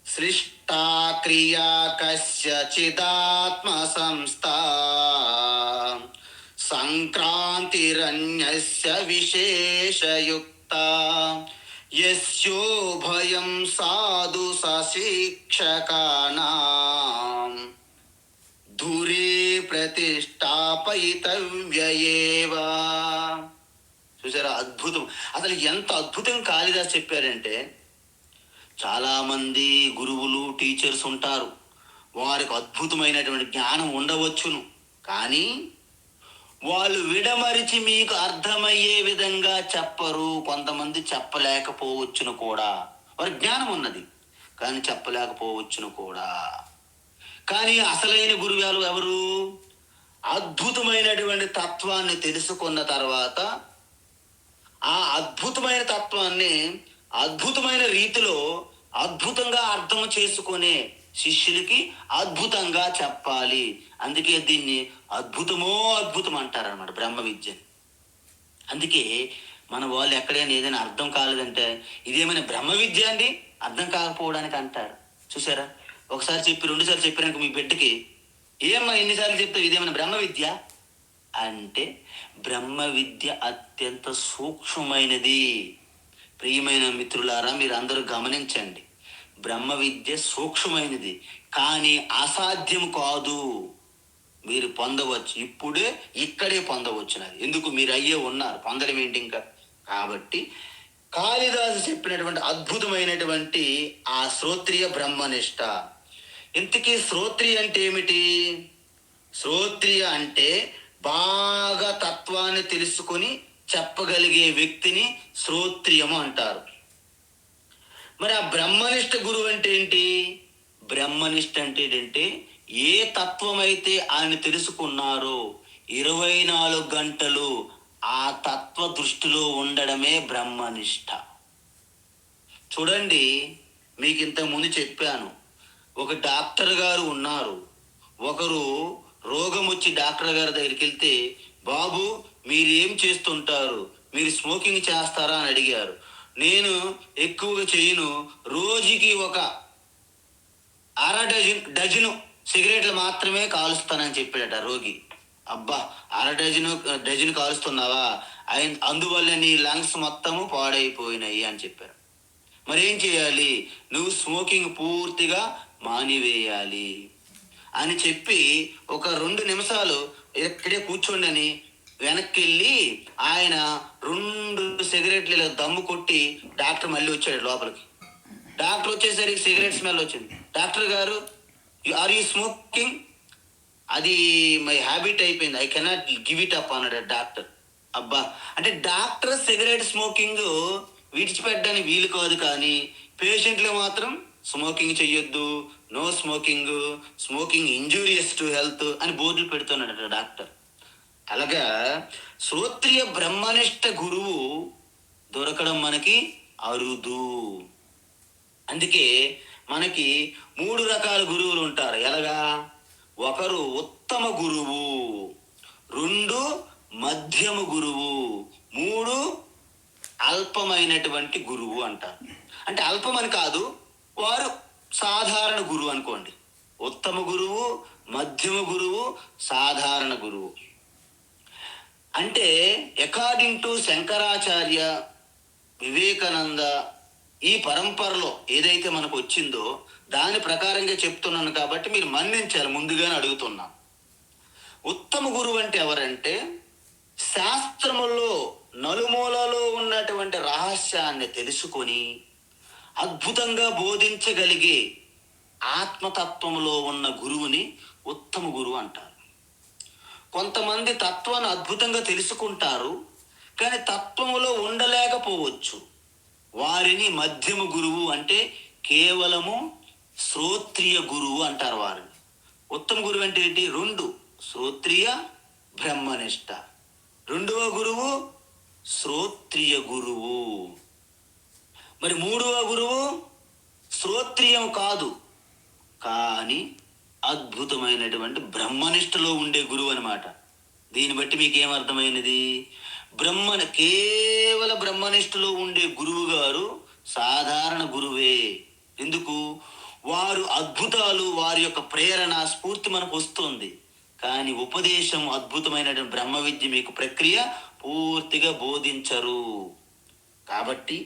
S1: సృష్టా క్రియా కస్యచిదాత్మ సంస్థా సంక్రాంతిరన్యస్య విశేషయుక్త యస్యోభయం సాధు సశిక్షకానాం దూరే ప్రతిష్టాపయితవ్యయేవ. చూసారా అద్భుతం? అసలు ఎంత అద్భుతం కాళిదాస్ చెప్పారంటే, చాలా మంది గురువులు టీచర్స్ ఉంటారు, వారికి అద్భుతమైనటువంటి జ్ఞానం ఉండవచ్చును, కానీ వాళ్ళు విడమరిచి మీకు అర్థమయ్యే విధంగా చెప్పరు. కొంతమంది చెప్పలేకపోవచ్చును కూడా. వారి జ్ఞానం ఉన్నది కానీ చెప్పలేకపోవచ్చును కూడా. కానీ అసలైన గురువులు ఎవరు? అద్భుతమైనటువంటి తత్వాన్ని తెలుసుకున్న తర్వాత ఆ అద్భుతమైన తత్వాన్ని అద్భుతమైన రీతిలో అద్భుతంగా అర్థం చేసుకునే శిష్యులకి అద్భుతంగా చెప్పాలి. అందుకే దీన్ని అద్భుతం అంటారన్నమాట బ్రహ్మ విద్యని. అందుకే మన వాళ్ళు ఎక్కడైనా ఏదైనా అర్థం కాలేదంటే ఇదేమైనా బ్రహ్మ విద్య అండి అర్థం కాకపోవడానికి అంటారు. చూసారా? ఒకసారి చెప్పి 2 సార్లు చెప్పినాక మీ బిడ్డకి ఏమ్మా ఎన్నిసార్లు చెప్తావు ఇదేమైనా బ్రహ్మ విద్య అంటే, బ్రహ్మ విద్య అత్యంత సూక్ష్మమైనది. ప్రియమైన మిత్రులారా, మీరు అందరూ గమనించండి, బ్రహ్మ విద్య సూక్ష్మమైనది కానీ అసాధ్యం కాదు. మీరు పొందవచ్చు, ఇక్కడే పొందవచ్చు. ఎందుకు? మీరు అయ్యే ఉన్నారు, పొందడం ఏంటి ఇంకా. కాబట్టి కాళిదాసు చెప్పినటువంటి అద్భుతమైనటువంటి ఆ శ్రోత్రియ బ్రహ్మనిష్ట. ఇంతకీ శ్రోత్రియ అంటే ఏమిటి? శ్రోత్రియ అంటే బాగా తత్వాన్ని తెలుసుకొని చెప్పగలిగే వ్యక్తిని శ్రోత్రియము అంటారు. మరి ఆ బ్రహ్మనిష్ట గురువు అంటే ఏంటి? బ్రహ్మనిష్ట అంటే ఏంటంటే, ఏ తత్వం అయితే ఆయన తెలుసుకున్నారో 24 గంటలు ఆ తత్వ దృష్టిలో ఉండడమే బ్రహ్మనిష్ట. చూడండి, మీకు ఇంతకు ముందు చెప్పాను, ఒక డాక్టర్ గారు ఉన్నారు. ఒకరు రోగం వచ్చి డాక్టర్ గారి దగ్గరికి వెళ్తే, బాబు మీరు ఏం చేస్తుంటారు, మీరు స్మోకింగ్ చేస్తారా అని అడిగారు. నేను ఎక్కువగా చేయను, రోజుకి ఒక అర డజను సిగరెట్లు మాత్రమే కాలుస్తానని చెప్పాడట రోగి. అబ్బా, అర డజను కాలుస్తున్నావా? అందువల్ల నీ లంగ్స్ మొత్తము పాడైపోయినాయి అని చెప్పారు. మరేం చేయాలి? నువ్వు స్మోకింగ్ పూర్తిగా మానివేయాలి అని చెప్పి ఒక 2 నిమిషాలు ఇక్కడే కూర్చోండి అని వెనక్కి వెళ్ళి ఆయన 2 సిగరెట్లు ఇలా దమ్ము కొట్టి డాక్టర్ మళ్ళీ వచ్చాడు లోపలికి. డాక్టర్ వచ్చేసరికి సిగరెట్ స్మెల్ వచ్చింది. డాక్టర్ గారు, ఆర్ యూ స్మోకింగ్? అది మై హ్యాబిట్ అయిపోయింది, I cannot give it up అన్నాడు డాక్టర్. అబ్బా, అంటే డాక్టర్ సిగరెట్ స్మోకింగ్ విడిచిపెట్టడానికి వీలు కాదు, కానీ పేషెంట్లు మాత్రం స్మోకింగ్ చెయ్యొద్దు, no smoking, smoking injurious to health అని బోర్డులు పెడుతున్నాడు డాక్టర్. అలాగా శ్రోత్రియ బ్రహ్మనిష్ట గురువు దొరకడం మనకి అరుదు. అందుకే మనకి 3 రకాల గురువులు ఉంటారు. ఎలాగా? ఒకరు ఉత్తమ గురువు, 2 మధ్యమ గురువు, మూడు అల్పమైనటువంటి గురువు అంటారు. అంటే అల్పమని కాదు, వారు సాధారణ గురువు అనుకోండి. ఉత్తమ గురువు, మధ్యమ గురువు, సాధారణ గురువు. అంటే అకార్డింగ్ టు శంకరాచార్య, వివేకానంద, ఈ పరంపరలో ఏదైతే మనకు వచ్చిందో దాని ప్రకారంగా చెప్తున్నాను కాబట్టి మీరు మన్నించాలి, ముందుగానే అడుగుతున్నాను. ఉత్తమ గురువు అంటే ఎవరంటే శాస్త్రములో నలుమూలలో ఉన్నటువంటి రహస్యాన్ని తెలుసుకొని అద్భుతంగా బోధించగలిగే ఆత్మతత్వంలో ఉన్న గురువుని ఉత్తమ గురువు అంటారు. కొంతమంది తత్వాన్ని అద్భుతంగా తెలుసుకుంటారు, కానీ తత్వములో ఉండలేకపోవచ్చు. వారిని మధ్యమ గురువు అంటే కేవలము శ్రోత్రియ గురువు అంటారు వారిని. ఉత్తమ గురువు అంటే ఏంటి? రెండు, శ్రోత్రియ, బ్రహ్మనిష్ట. రెండవ గురువు శ్రోత్రియ గురువు. మరి మూడవ గురువు శ్రోత్రియం కాదు, కానీ అద్భుతమైనటువంటి బ్రహ్మనిష్టలో ఉండే గురువు అనమాట. దీన్ని బట్టి మీకు ఏమర్థమైనది? కేవల బ్రహ్మనిష్టలో ఉండే గురువు గారు సాధారణ గురువే. ఎందుకు? వారు అద్భుతాలు, వారి యొక్క ప్రేరణ, స్ఫూర్తి మనకు వస్తుంది, కానీ ఉపదేశం, అద్భుతమైనటువంటి బ్రహ్మ విద్య మీకు ప్రక్రియ పూర్తిగా బోధించరు. కాబట్టి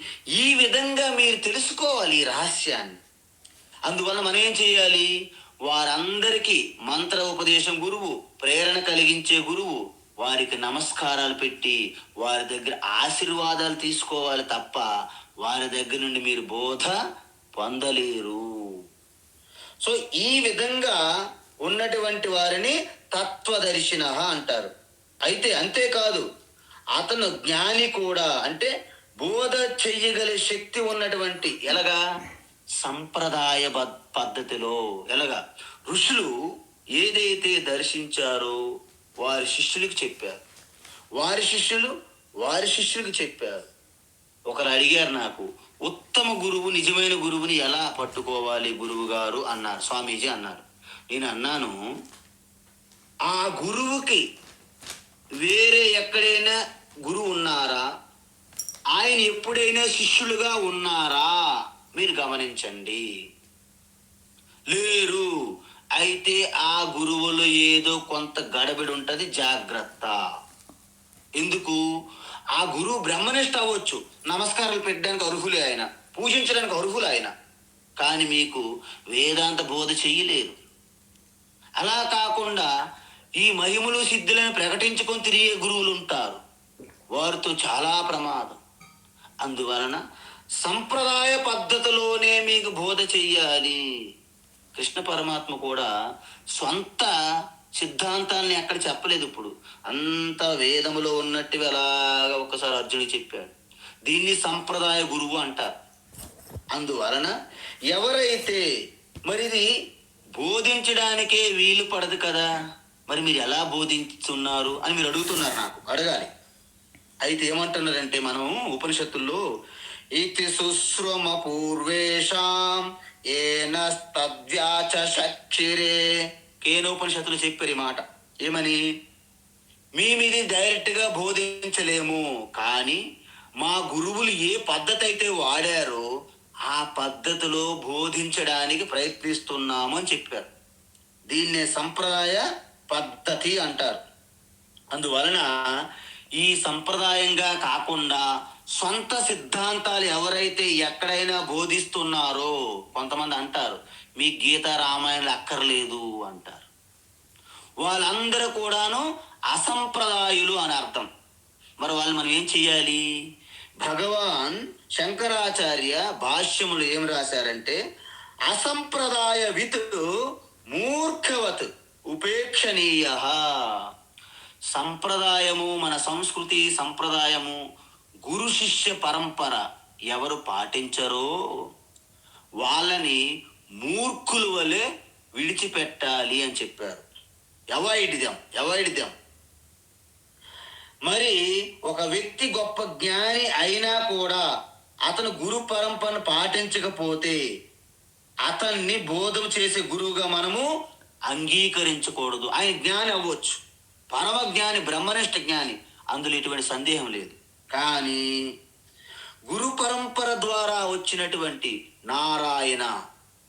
S1: ఈ విధంగా మీరు తెలుసుకోవాలి ఈ రహస్యాన్ని. అందువల్ల మనం ఏం చేయాలి? వారందరికీ మంత్ర ఉపదేశం గురువు, ప్రేరణ కలిగించే గురువు, వారికి నమస్కారాలు పెట్టి వారి దగ్గర ఆశీర్వాదాలు తీసుకోవాలి తప్ప వారి దగ్గర నుండి మీరు బోధ పొందలేరు. సో ఈ విధంగా ఉన్నటువంటి వారిని తత్వదర్శిన అంటారు. అయితే అంతేకాదు, అతను జ్ఞాని కూడా. అంటే బోధ చెయ్యగల శక్తి ఉన్నటువంటి, ఎలాగా? సంప్రదాయ పద్ధతిలో. ఎలాగా? ఋషులు ఏదైతే దర్శించారో వారి శిష్యులకు చెప్పారు, వారి శిష్యులు వారి శిష్యులకు చెప్పారు. ఒకరు అడిగారు నాకు, ఉత్తమ గురువు, నిజమైన గురువుని ఎలా పట్టుకోవాలి గురువు గారు అన్నారు, స్వామీజీ అన్నారు. నేను అన్నాను, ఆ గురువుకి వేరే ఎక్కడైనా గురువు ఉన్నారా? ఆయన ఎప్పుడైనా శిష్యులుగా ఉన్నారా? మీరు గమనించండి. లేరు. అయితే ఆ గురువులో ఏదో కొంత గడబిడి ఉంటుంది, జాగ్రత్త. ఎందుకు? ఆ గురువు బ్రహ్మనిష్ట అవ్వచ్చు, నమస్కారాలు పెట్టడానికి అర్హులే ఆయన, పూజించడానికి అర్హులు ఆయన, కానీ మీకు వేదాంత బోధ చెయ్యలేరు. అలా కాకుండా ఈ మహిమలు సిద్ధులను ప్రకటించుకొని తిరిగే గురువులు ఉంటారు, వారితో చాలా ప్రమాదం. అందువలన సంప్రదాయ పద్ధతిలోనే మీకు బోధ చెయ్యాలి. కృష్ణ పరమాత్మ కూడా సొంత సిద్ధాంతాన్ని ఎక్కడ చెప్పలేదు. ఇప్పుడు అంత వేదములో ఉన్నట్టుగా అలాగా ఒకసారి అర్జునుడికి చెప్పాడు. దీన్ని సంప్రదాయ గురువు అంటారు. అందువలన ఎవరైతే మరి ఇది బోధించడానికే వీలు పడదు కదా, మరి మీరు ఎలా బోధించుతున్నారు అని మీరు అడుగుతున్నారు. నాకు అడగాలి. అయితే ఏమంటున్నారంటే, మనం ఉపనిషత్తుల్లో ఇతి సుశ్రుమ పూర్వేషాం ఏనస్తద్వ్యాచ షక్షిరే, కేనోపనిషత్తులు చెప్పారు ఈ మాట. ఏమని? మేమిది డైరెక్ట్గా బోధించలేము, కానీ మా గురువులు ఏ పద్ధతి అయితే వాడారో ఆ పద్ధతిలో బోధించడానికి ప్రయత్నిస్తున్నాము అని చెప్పారు. దీన్నే సంప్రదాయ పద్ధతి అంటారు. అందువలన ఈ సంప్రదాయంగా కాకుండా సొంత సిద్ధాంతాలు ఎవరైతే ఎక్కడైనా బోధిస్తున్నారో, కొంతమంది అంటారు మీ గీత రామాయణాలు అక్కర్లేదు అంటారు, వాళ్ళందరూ కూడాను అసంప్రదాయులు అని అర్థం. మరి వాళ్ళు మనం ఏం చెయ్యాలి? భగవాన్ శంకరాచార్య భాష్యములు ఏం రాశారంటే, అసంప్రదాయ విత్ మూర్ఖవత్ ఉపేక్షణీయ. సంప్రదాయము, మన సంస్కృతి సంప్రదాయము, గురు శిష్య పరంపర ఎవరు పాటించరో వాళ్ళని మూర్ఖుల వలె విడిచిపెట్టాలి అని చెప్పారు. Avoid them. మరి ఒక వ్యక్తి గొప్ప జ్ఞాని అయినా కూడా అతను గురు పరంపరను పాటించకపోతే అతన్ని బోధం చేసే గురువుగా మనము అంగీకరించకూడదు. ఆయన జ్ఞాని అవ్వచ్చు, పరమ జ్ఞాని, బ్రహ్మనిష్ట జ్ఞాని, అందులో ఎటువంటి సందేహం లేదు. కానీ గురు పరంపర ద్వారా వచ్చినటువంటి నారాయణ,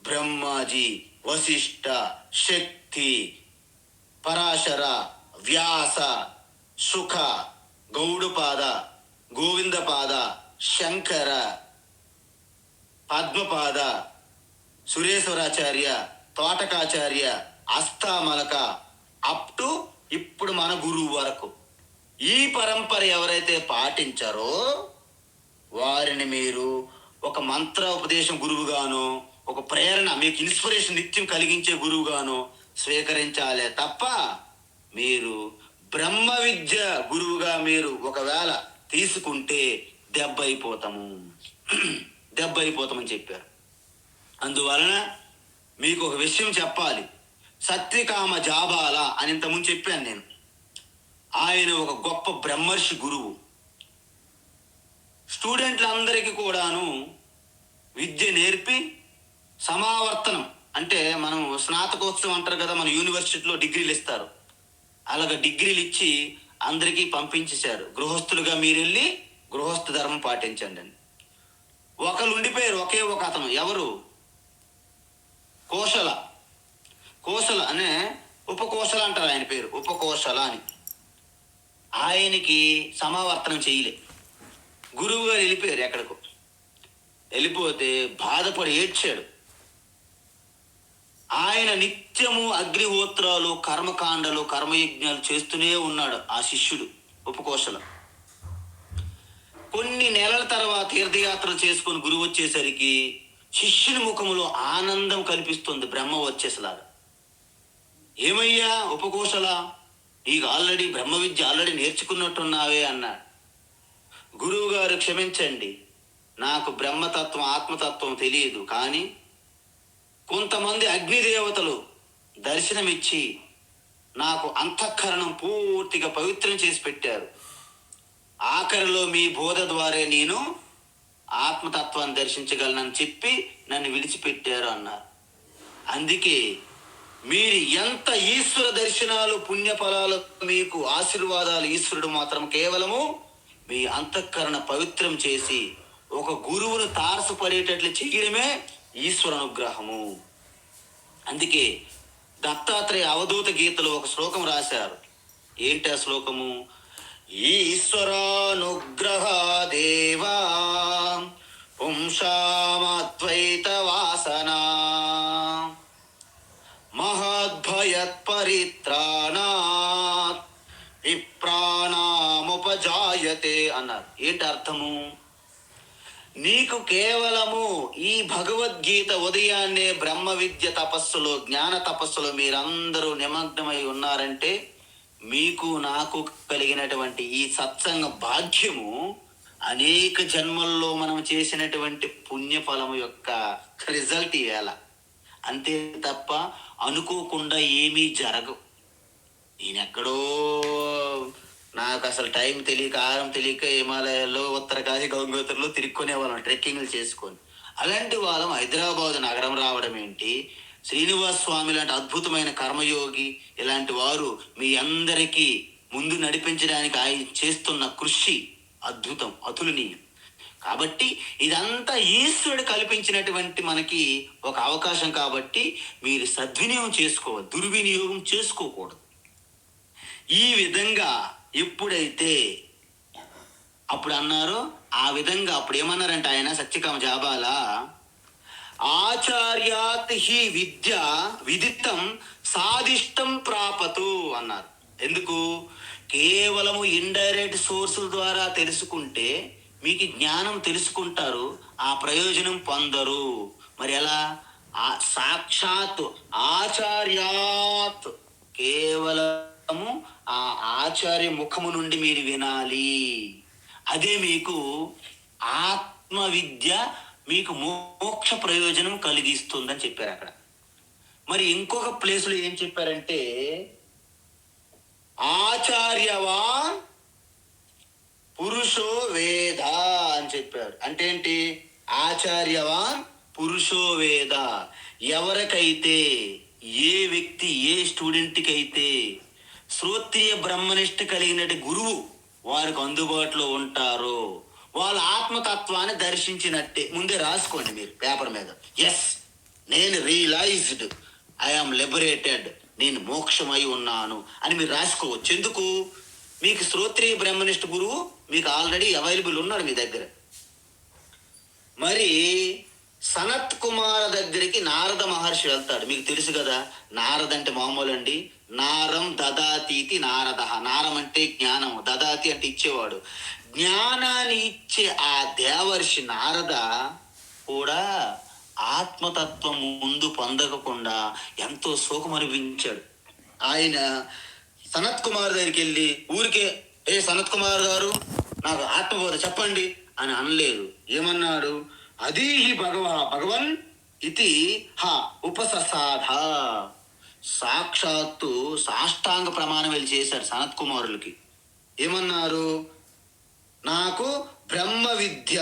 S1: బ్రహ్మాజీ, వశిష్ఠ, శక్తి, పరాశర, వ్యాస, సుఖ, గౌడపాద, గోవిందపాద, శంకర, పద్మపాద, సురేశ్వరాచార్య, తోటకాచార్య, అస్తామలక అప్ టు ఇప్పుడు మన గురువు వరకు ఈ పరంపర ఎవరైతే పాటించారో వారిని మీరు ఒక మంత్ర ఉపదేశం గురువుగాను, ఒక ప్రేరణ, మీకు ఇన్స్పిరేషన్ నిత్యం కలిగించే గురువుగాను స్వీకరించాలే తప్ప మీరు బ్రహ్మ విద్య గురువుగా మీరు ఒకవేళ తీసుకుంటే దెబ్బ అయిపోతామని చెప్పారు. అందువలన మీకు ఒక విషయం చెప్పాలి. సత్యకామ జాబాల అని ఇంతకుముందు చెప్పాను నేను. ఆయన ఒక గొప్ప బ్రహ్మర్షి గురువు. స్టూడెంట్లందరికీ కూడాను విద్య నేర్పి సమావర్తనం అంటే మనం స్నాతకోత్సవం అంటారు కదా, మన యూనివర్సిటీలో డిగ్రీలు ఇస్తారు. అలాగ డిగ్రీలు ఇచ్చి అందరికీ పంపించేశారు. గృహస్థులుగా మీరు వెళ్ళి గృహస్థ ధర్మం పాటించండి అని. ఒకరు ఉండిపోయారు, ఒకే ఒక అతను. ఎవరు? కోశల అనే ఉపకోశల అంటారు ఆయన పేరు, ఉపకోశల అని. ఆయనకి సమావర్తనం చేయలే. గురువు గారు వెళ్ళిపోయారు ఎక్కడికో. వెళ్ళిపోతే బాధపడి ఏడ్చాడు. ఆయన నిత్యము అగ్నిహోత్రాలు, కర్మకాండలు, కర్మయజ్ఞాలు చేస్తూనే ఉన్నాడు ఆ శిష్యుడు ఉపకోశల. కొన్ని నెలల తర్వాత తీర్థయాత్రలు చేసుకుని గురువు వచ్చేసరికి శిష్యుని ముఖములో ఆనందం కనిపిస్తుంది, బ్రహ్మ వచ్చేసలాగా. ఏమయ్యా ఉపకోశల, నీకు ఆల్రెడీ బ్రహ్మ విద్య ఆల్రెడీ నేర్చుకున్నట్టున్నావే అన్నాడు. గురువు గారు, క్షమించండి, నాకు బ్రహ్మతత్వం ఆత్మతత్వం తెలియదు, కానీ కొంతమంది అగ్నిదేవతలు దర్శనమిచ్చి నాకు అంతఃకరణం పూర్తిగా పవిత్రం చేసి పెట్టారు. ఆఖరిలో మీ బోధ ద్వారా నేను ఆత్మతత్వాన్ని దర్శించగలనని చెప్పి నన్ను విడిచిపెట్టారు అన్నారు. అందుకే మీరు ఎంత ఈశ్వర దర్శనాలు, పుణ్యఫలాలు, మీకు ఆశీర్వాదాలు, ఈశ్వరుడు మాత్రం కేవలము మీ అంతఃకరణ పవిత్రం చేసి ఒక గురువును తారసపడేటట్లు చేయడమే ఈశ్వర అనుగ్రహము. అందుకే దత్తాత్రేయ అవధూత గీతలో ఒక శ్లోకం రాశారు. ఏంటి ఆ శ్లోకము? ఈశ్వరానుగ్రహ దేవా పుంసామద్వైత వాసనా మహద్భయత్ పరిత్రాణాత్ విప్రాణాముపజాయతే అన్నారు. ఏంటి అర్థము? నీకు కేవలము ఈ భగవద్గీత ఉదయాన్నే బ్రహ్మ విద్య తపస్సులో, జ్ఞాన తపస్సులో మీరందరూ నిమగ్నమై ఉన్నారంటే మీకు నాకు కలిగినటువంటి ఈ సత్సంగ భాగ్యము అనేక జన్మల్లో మనం చేసినటువంటి పుణ్యఫలము యొక్క రిజల్ట్ ఇవేళ. అంతే తప్ప అనుకోకుండా ఏమీ జరగవు. నేనెక్కడో నాకు అసలు టైం తెలియక, ఆరం తెలియక హిమాలయాల్లో, ఉత్తరకాశీ, గంగోత్రిలో తిరుక్కునే వాళ్ళం, ట్రెక్కింగ్లు చేసుకొని. అలాంటి వాళ్ళం హైదరాబాద్ నగరం రావడం ఏంటి? శ్రీనివాస స్వామి లాంటి అద్భుతమైన కర్మయోగి ఇలాంటి వారు మీ అందరికీ ముందు నడిపించడానికి ఆయన చేస్తున్న కృషి అద్భుతం, అతులనీయం. కాబట్టి ఇదంతా ఈశ్వరుడు కల్పించినటువంటి మనకి ఒక అవకాశం. కాబట్టి మీరు సద్వినియోగం చేసుకోవాలి, దుర్వినియోగం చేసుకోకూడదు. ఈ విధంగా ఎప్పుడైతే అప్పుడు అన్నారో ఆ విధంగా అప్పుడు ఏమన్నారంటే ఆయన సత్యకామ జాబాల, ఆచార్యాత్ హి విద్య విదితం సాధిష్టం ప్రాపతు అన్నారు. ఎందుకు? కేవలము ఇండైరెక్ట్ సోర్సుల ద్వారా తెలుసుకుంటే మీకు జ్ఞానం తెలుసుకుంటారు, ఆ ప్రయోజనం పొందరు. మరి ఎలా? సాక్షాత్ ఆచార్యాత్, కేవలము ఆ ఆచార్య ముఖము నుండి మీరు వినాలి. అదే మీకు ఆత్మ విద్య, మీకు మోక్ష ప్రయోజనం కలిగిస్తుందని చెప్పారు అక్కడ. మరి ఇంకొక ప్లేస్లో ఏం చెప్పారంటే ఆచార్యవాన్ పురుషో వేద అని చెప్పారు. అంటే ఏంటి? ఆచార్యవాన్ పురుషో వేద. ఎవరికైతే, ఏ వ్యక్తి, ఏ స్టూడెంట్కి అయితే శ్రోత్రియ బ్రహ్మనిష్ట కలిగినట్టు గురువు వారికి అందుబాటులో ఉంటారో వాళ్ళ ఆత్మతత్వాన్ని దర్శించినట్టే. ముందే రాసుకోండి మీరు పేపర్ మీద, ఎస్ నేను రియలైజ్డ్, ఐఆమ్ లిబరేటెడ్, నేను మోక్షమై ఉన్నాను అని మీరు రాసుకోవచ్చు. ఎందుకు? మీకు శ్రోత్రియ బ్రహ్మనిష్ఠ గురువు మీకు ఆల్రెడీ అవైలబుల్ ఉన్నాడు మీ దగ్గర. మరి సనత్ కుమార్ దగ్గరికి నారద మహర్షి వెళ్తాడు. మీకు తెలుసు కదా, నారద అంటే మామూలు అండి. నారం దదాతీతి నారద. నారం అంటే జ్ఞానం, దదాతి అంటే ఇచ్చేవాడు. జ్ఞానాన్ని ఇచ్చే ఆ దేవర్షి నారద కూడా ఆత్మతత్వం ముందు పొందకుండా ఎంతో శోకం అనిపించాడు. ఆయన సనత్ కుమార్ దగ్గరికి వెళ్ళి ఊరికే, ఏ సనత్ కుమార్ గారు నాకు ఆత్మబోధ చెప్పండి అని అనలేదు. ఏమన్నాడు? అదీ భగవన్ ఇది హ ఉపససాధ. సాక్షాత్తు సాష్టాంగ ప్రమాణం వెళ్ళి చేశాడు సనత్ కుమారులకి. ఏమన్నారు? నాకు బ్రహ్మ విద్య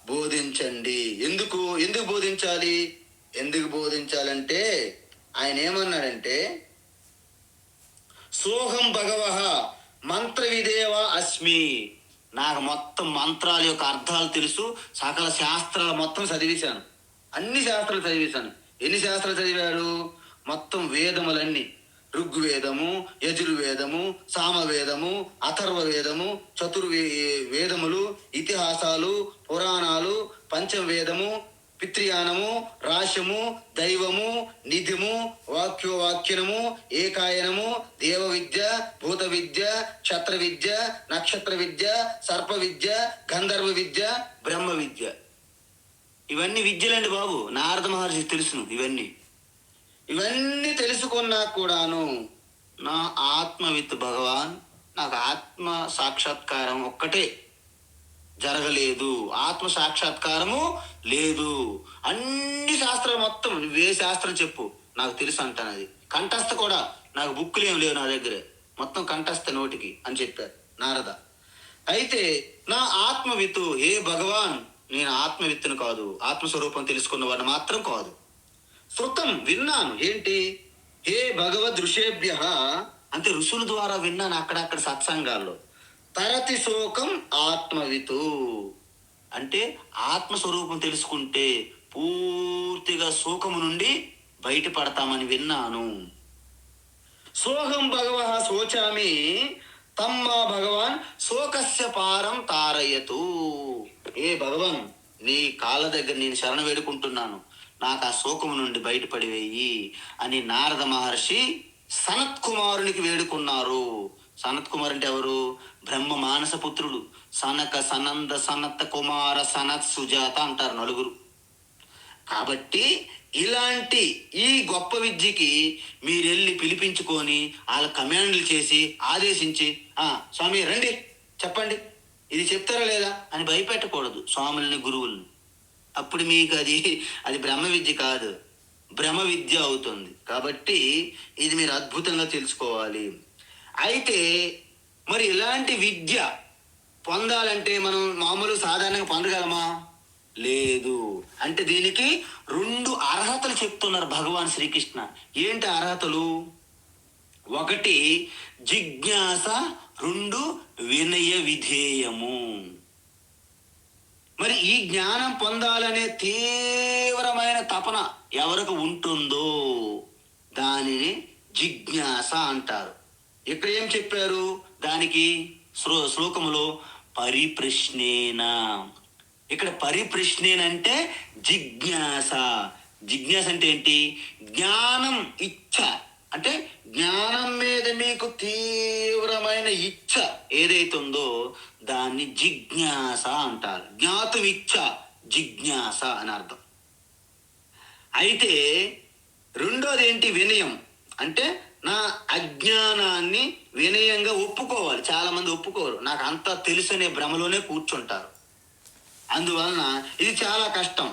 S1: బోధించండి. ఎందుకు బోధించాలి? ఎందుకు బోధించాలంటే ఆయన ఏమన్నాడంటే, సోహం భగవః మంత్ర విదేవ అస్మి. నాకు మొత్తం మంత్రాల యొక్క అర్థాలు తెలుసు, సకల శాస్త్రాలు మొత్తం చదివేశాను, అన్ని శాస్త్రాలు చదివేశాను. ఎన్ని శాస్త్రాలు చదివాడు? మొత్తం వేదములన్నీ, ఋగ్వేదము, యజుర్వేదము, సామవేదము, అథర్వ వేదము, వేదములు, ఇతిహాసాలు, పురాణాలు, పంచవేదము, పిత్రియానము, రాశము, దైవము, నిధిము, వాక్యనము, ఏకాయనము, దేవ విద్య, భూత విద్య, క్షత్ర విద్య, నక్షత్ర విద్య, సర్ప విద్య, గంధర్వ విద్య, బ్రహ్మ విద్య. ఇవన్నీ విద్యలండి బాబు. నారద మహర్షికి తెలుసును ఇవన్నీ తెలుసుకున్నా కూడాను నా ఆత్మవిత్ భగవాన్, నాకు ఆత్మ సాక్షాత్కారం ఒక్కటే జరగలేదు, ఆత్మ సాక్షాత్కారము లేదు. అన్ని శాస్త్రాలు మొత్తం నువ్వే శాస్త్రం చెప్పు నాకు తెలుసు అంటాను. అది కంఠస్థ కూడా, నాకు బుక్కులు ఏం లేవు నా దగ్గర, మొత్తం కంఠస్థ నోటికి అని చెప్పారు నారద. అయితే నా ఆత్మవిత్తు, హే భగవాన్ నేను ఆత్మవిత్తును కాదు, ఆత్మస్వరూపం తెలుసుకున్న వాడిని మాత్రం కాదు. శృతం విన్నాను. ఏంటి? హే భగవద్ ఋషేభ్య, అంటే ఋషుల ద్వారా విన్నాను అక్కడక్కడ సత్సంగాల్లో. తరతి శోకం ఆత్మవితు, అంటే ఆత్మస్వరూపం తెలుసుకుంటే పూర్తిగా శోకము నుండి బయటపడతామని విన్నాను. సోహం భగవః శోచామి తమ్మా భగవాన్ శోకస్య పారం తారయతు. ఏ భగవాన్ నీ కాళ్ళ దగ్గర నేను శరణ వేడుకుంటున్నాను, నాకు ఆ శోకము నుండి బయటపడివేయి అని నారద మహర్షి సనత్ కుమారునికి వేడుకున్నారు. సనత్ కుమార్ అంటే ఎవరు? బ్రహ్మ మానస పుత్రుడు. సనక, సనంద, సనత్ కుమార, సనత్, సుజాత అంటారు నలుగురు. కాబట్టి ఇలాంటి ఈ గొప్ప విద్యకి మీరెళ్ళి పిలిపించుకొని వాళ్ళ కమాండ్లు చేసి ఆదేశించి, స్వామి రండి చెప్పండి, ఇది చెప్తారా లేదా అని భయపెట్టకూడదు స్వాముల్ని, గురువుల్ని. అప్పుడు మీకు అది బ్రహ్మ విద్య కాదు, బ్రహ్మ విద్య అవుతుంది. కాబట్టి ఇది మీరు అద్భుతంగా తెలుసుకోవాలి. అయితే మరి ఇలాంటి విద్య పొందాలంటే మనం మామూలు సాధారణంగా పొందగలమా? లేదు. అంటే దీనికి 2 అర్హతలు చెప్తున్నారు భగవాన్ శ్రీకృష్ణ. ఏంటి అర్హతలు? 1 జిజ్ఞాస, 2 వినయ విధేయము. మరి ఈ జ్ఞానం పొందాలనే తీవ్రమైన తపన ఎవరికి ఉంటుందో దానిని జిజ్ఞాస అంటారు. ఇక్కడ ఏం చెప్పారు దానికి? శ్లోకములో పరిప్రశ్నేన. ఇక్కడ పరిప్రశ్నేన అంటే జిజ్ఞాస. జిజ్ఞాస అంటే ఏంటి? జ్ఞానం ఇచ్చ, అంటే జ్ఞానం మీద మీకు తీవ్రమైన ఇచ్చ ఏదైతే ఉందో దాన్ని జిజ్ఞాస అంటారు. జ్ఞాతుమిచ్చ జిజ్ఞాస అని అర్థం. అయితే రెండోది ఏంటి? వినయం. అంటే నా అజ్ఞానాన్ని వినయంగా ఒప్పుకోవాలి. చాలా మంది ఒప్పుకోరు, నాకు అంతా తెలుసనే భ్రమలోనే కూర్చుంటారు. అందువలన ఇది చాలా కష్టం.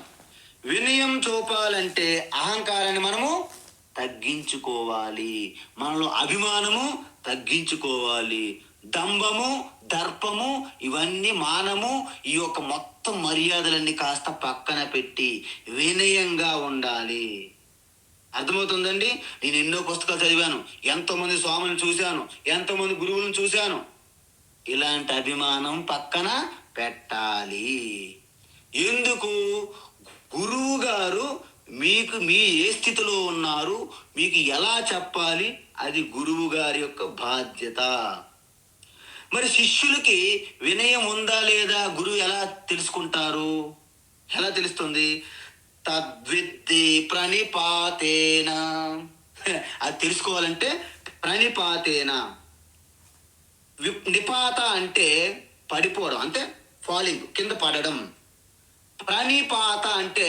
S1: వినయం చూపాలంటే అహంకారాన్ని మనము తగ్గించుకోవాలి, మనలో అభిమానము తగ్గించుకోవాలి, దంభము, దర్పము, ఇవన్నీ మానము, ఈ యొక్క మొత్తం మర్యాదలన్నీ కాస్త పక్కన పెట్టి వినయంగా ఉండాలి. అర్థమవుతుందండి? నేను ఎన్నో పుస్తకాలు చదివాను, ఎంతో మంది స్వాములను చూశాను, ఎంతో మంది గురువులను చూశాను. ఇలాంటి అభిమానం పక్కన పెట్టాలి. ఎందుకు? గురువు గారు మీకు మీ ఏ స్థితిలో ఉన్నారు, మీకు ఎలా చెప్పాలి, అది గురువు గారి యొక్క బాధ్యత. మరి శిష్యులకి వినయం ఉందా లేదా గురువు ఎలా తెలుసుకుంటారు? ఎలా తెలుస్తుంది? తద్విద్ది ప్రణిపాతేన. అది తెలుసుకోవాలంటే ప్రణిపాతేన. నిపాత అంటే పడిపోవడం, అంటే ఫాలింగ్, కింద పడడం. ప్రణిపాత అంటే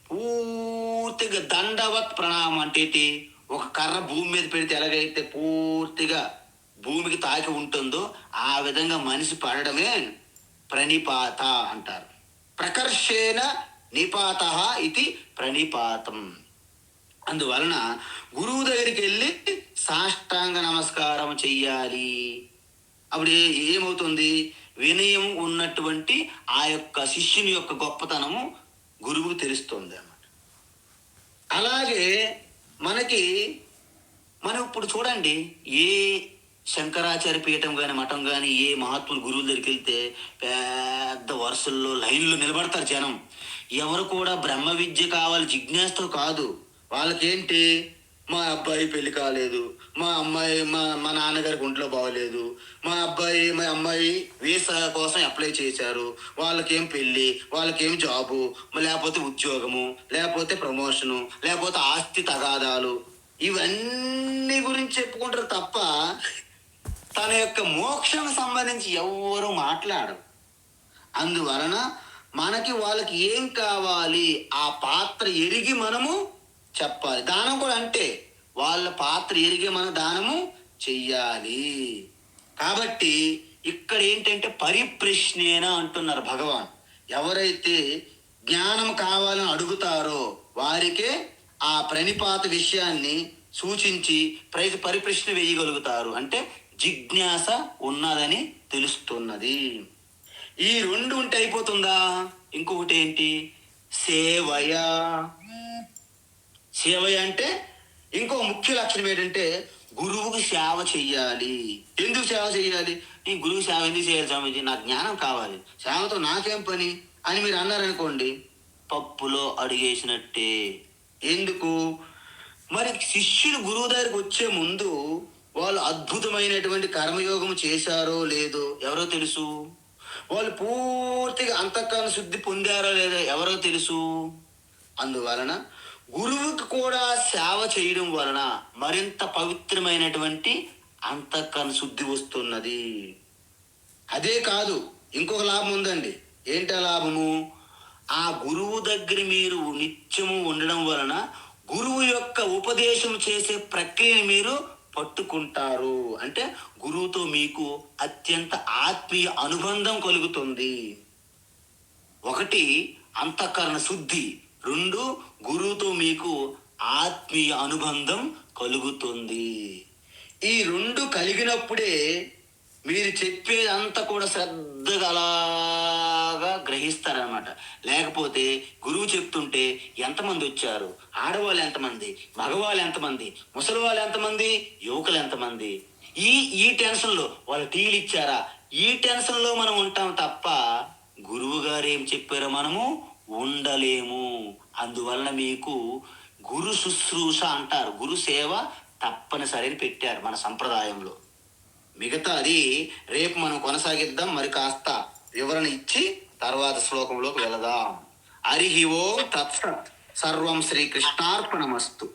S1: పూర్తిగా దండవత్ ప్రణామం. అంటే ఏంటి? ఒక కర్ర భూమి మీద పెడితే ఎలాగైతే పూర్తిగా భూమికి తాకి ఉంటుందో ఆ విధంగా మనిషి పడడమే ప్రణిపాత అంటారు. ప్రకర్షేణ నిపాత ఇది ప్రణిపాతం. అందువలన గురువు దగ్గరికి వెళ్ళి సాష్టాంగ నమస్కారం చెయ్యాలి. అప్పుడు ఏమవుతుంది? వినయం ఉన్నటువంటి ఆ యొక్క శిష్యుని యొక్క గొప్పతనము గురువుకు తెలుస్తుంది అన్నమాట. అలాగే మనం ఇప్పుడు చూడండి, ఏ శంకరాచార్య పీఠం కానీ మఠం కానీ ఏ మహాత్ములు గురువుల దగ్గరికి వెళ్తే పెద్ద వరుసల్లో లైన్లో నిలబడతారు జనం. ఎవరు కూడా బ్రహ్మ విద్య కావాలి జిజ్ఞాసతో కాదు. వాళ్ళకేంటి? మా అబ్బాయి పెళ్లి కాలేదు, మా అమ్మాయి మా నాన్నగారికి ఒంట్లో బాగోలేదు, మా అమ్మాయి వీసా కోసం అప్లై చేశారు, వాళ్ళకేం పెళ్ళి, వాళ్ళకేం జాబు, లేకపోతే ఉద్యోగము, లేకపోతే ప్రమోషను, లేకపోతే ఆస్తి తగాదాలు, ఇవన్నీ గురించి చెప్పుకుంటారు తప్ప తన యొక్క మోక్షం సంబంధించి ఎవరు మాట్లాడరు. అందువలన మనకి వాళ్ళకి ఏం కావాలి ఆ పాత్ర ఎరిగి మనము చెప్పాలి. దానం కూడా అంటే వాళ్ళ పాత్ర ఎరిగి మనం దానము చెయ్యాలి. కాబట్టి ఇక్కడ ఏంటంటే పరిప్రశ్నేన అంటున్నారు భగవాన్. ఎవరైతే జ్ఞానం కావాలని అడుగుతారో వారికే ఆ ప్రణిపాత విషయాన్ని సూచించి పరిప్రశ్న వేయగలుగుతారు. అంటే జిజ్ఞాస ఉన్నదని తెలుస్తున్నది. ఈ రెండు ఉంటే అయిపోతుందా? ఇంకొకటి ఏంటి? సేవయ. సేవయ అంటే ఇంకో ముఖ్య లక్షణం ఏంటంటే గురువుకి సేవ చెయ్యాలి. ఎందుకు సేవ చెయ్యాలి? నేను గురువు సేవ ఎందుకు చేయాలి స్వామీజీ? నాకు జ్ఞానం కావాలి, సేవతో నాకేం పని అని మీరు అన్నారనుకోండి, పప్పులో అడిగేసినట్టే. ఎందుకు? మరి శిష్యులు గురువు దగ్గరికి వచ్చే ముందు వాళ్ళు అద్భుతమైనటువంటి కర్మయోగం చేశారో లేదో ఎవరో తెలుసు. వాళ్ళు పూర్తిగా అంతఃకరణ శుద్ధి పొందారో లేదో ఎవరో తెలుసు. అందువలన గురువుకి కూడా సేవ చేయడం వలన మరింత పవిత్రమైనటువంటి అంతఃకరణ శుద్ధి వస్తున్నది. అదే కాదు, ఇంకొక లాభం ఉందండి. ఏంటి ఆ లాభము? ఆ గురువు దగ్గర మీరు నిత్యము ఉండడం వలన గురువు యొక్క ఉపదేశం చేసే ప్రక్రియని మీరు పట్టుకుంటారు. అంటే గురువుతో మీకు అత్యంత ఆత్మీయ అనుబంధం కలుగుతుంది. ఒకటి అంతఃకరణ శుద్ధి, రెండు గురువుతో మీకు ఆత్మీయ అనుబంధం కలుగుతుంది. ఈ రెండు కలిగినప్పుడే మీరు చెప్పేదంతా కూడా శ్రద్ధగా అలాగా గ్రహిస్తారనమాట. లేకపోతే గురువు చెప్తుంటే ఎంతమంది వచ్చారు, ఆడవాళ్ళు ఎంతమంది, మగవాళ్ళు ఎంతమంది, ముసలి వాళ్ళు ఎంతమంది, యువకులు ఎంతమంది, ఈ టెన్షన్లో వాళ్ళు టీలు ఇచ్చారా, ఈ టెన్షన్లో మనం ఉంటాం తప్ప గురువు గారు ఏం చెప్పారో మనము ఉండలేము. అందువలన మీకు గురు శుశ్రూష అంటారు. గురు సేవ తప్పనిసరి పెట్టారు మన సంప్రదాయంలో. మిగతాది రేపు మనం కొనసాగిద్దాం. మరి కాస్త వివరణ ఇచ్చి తర్వాత శ్లోకంలోకి వెళదాం. హరి ఓం తత్సత్. సర్వం శ్రీకృష్ణార్పణమస్తు.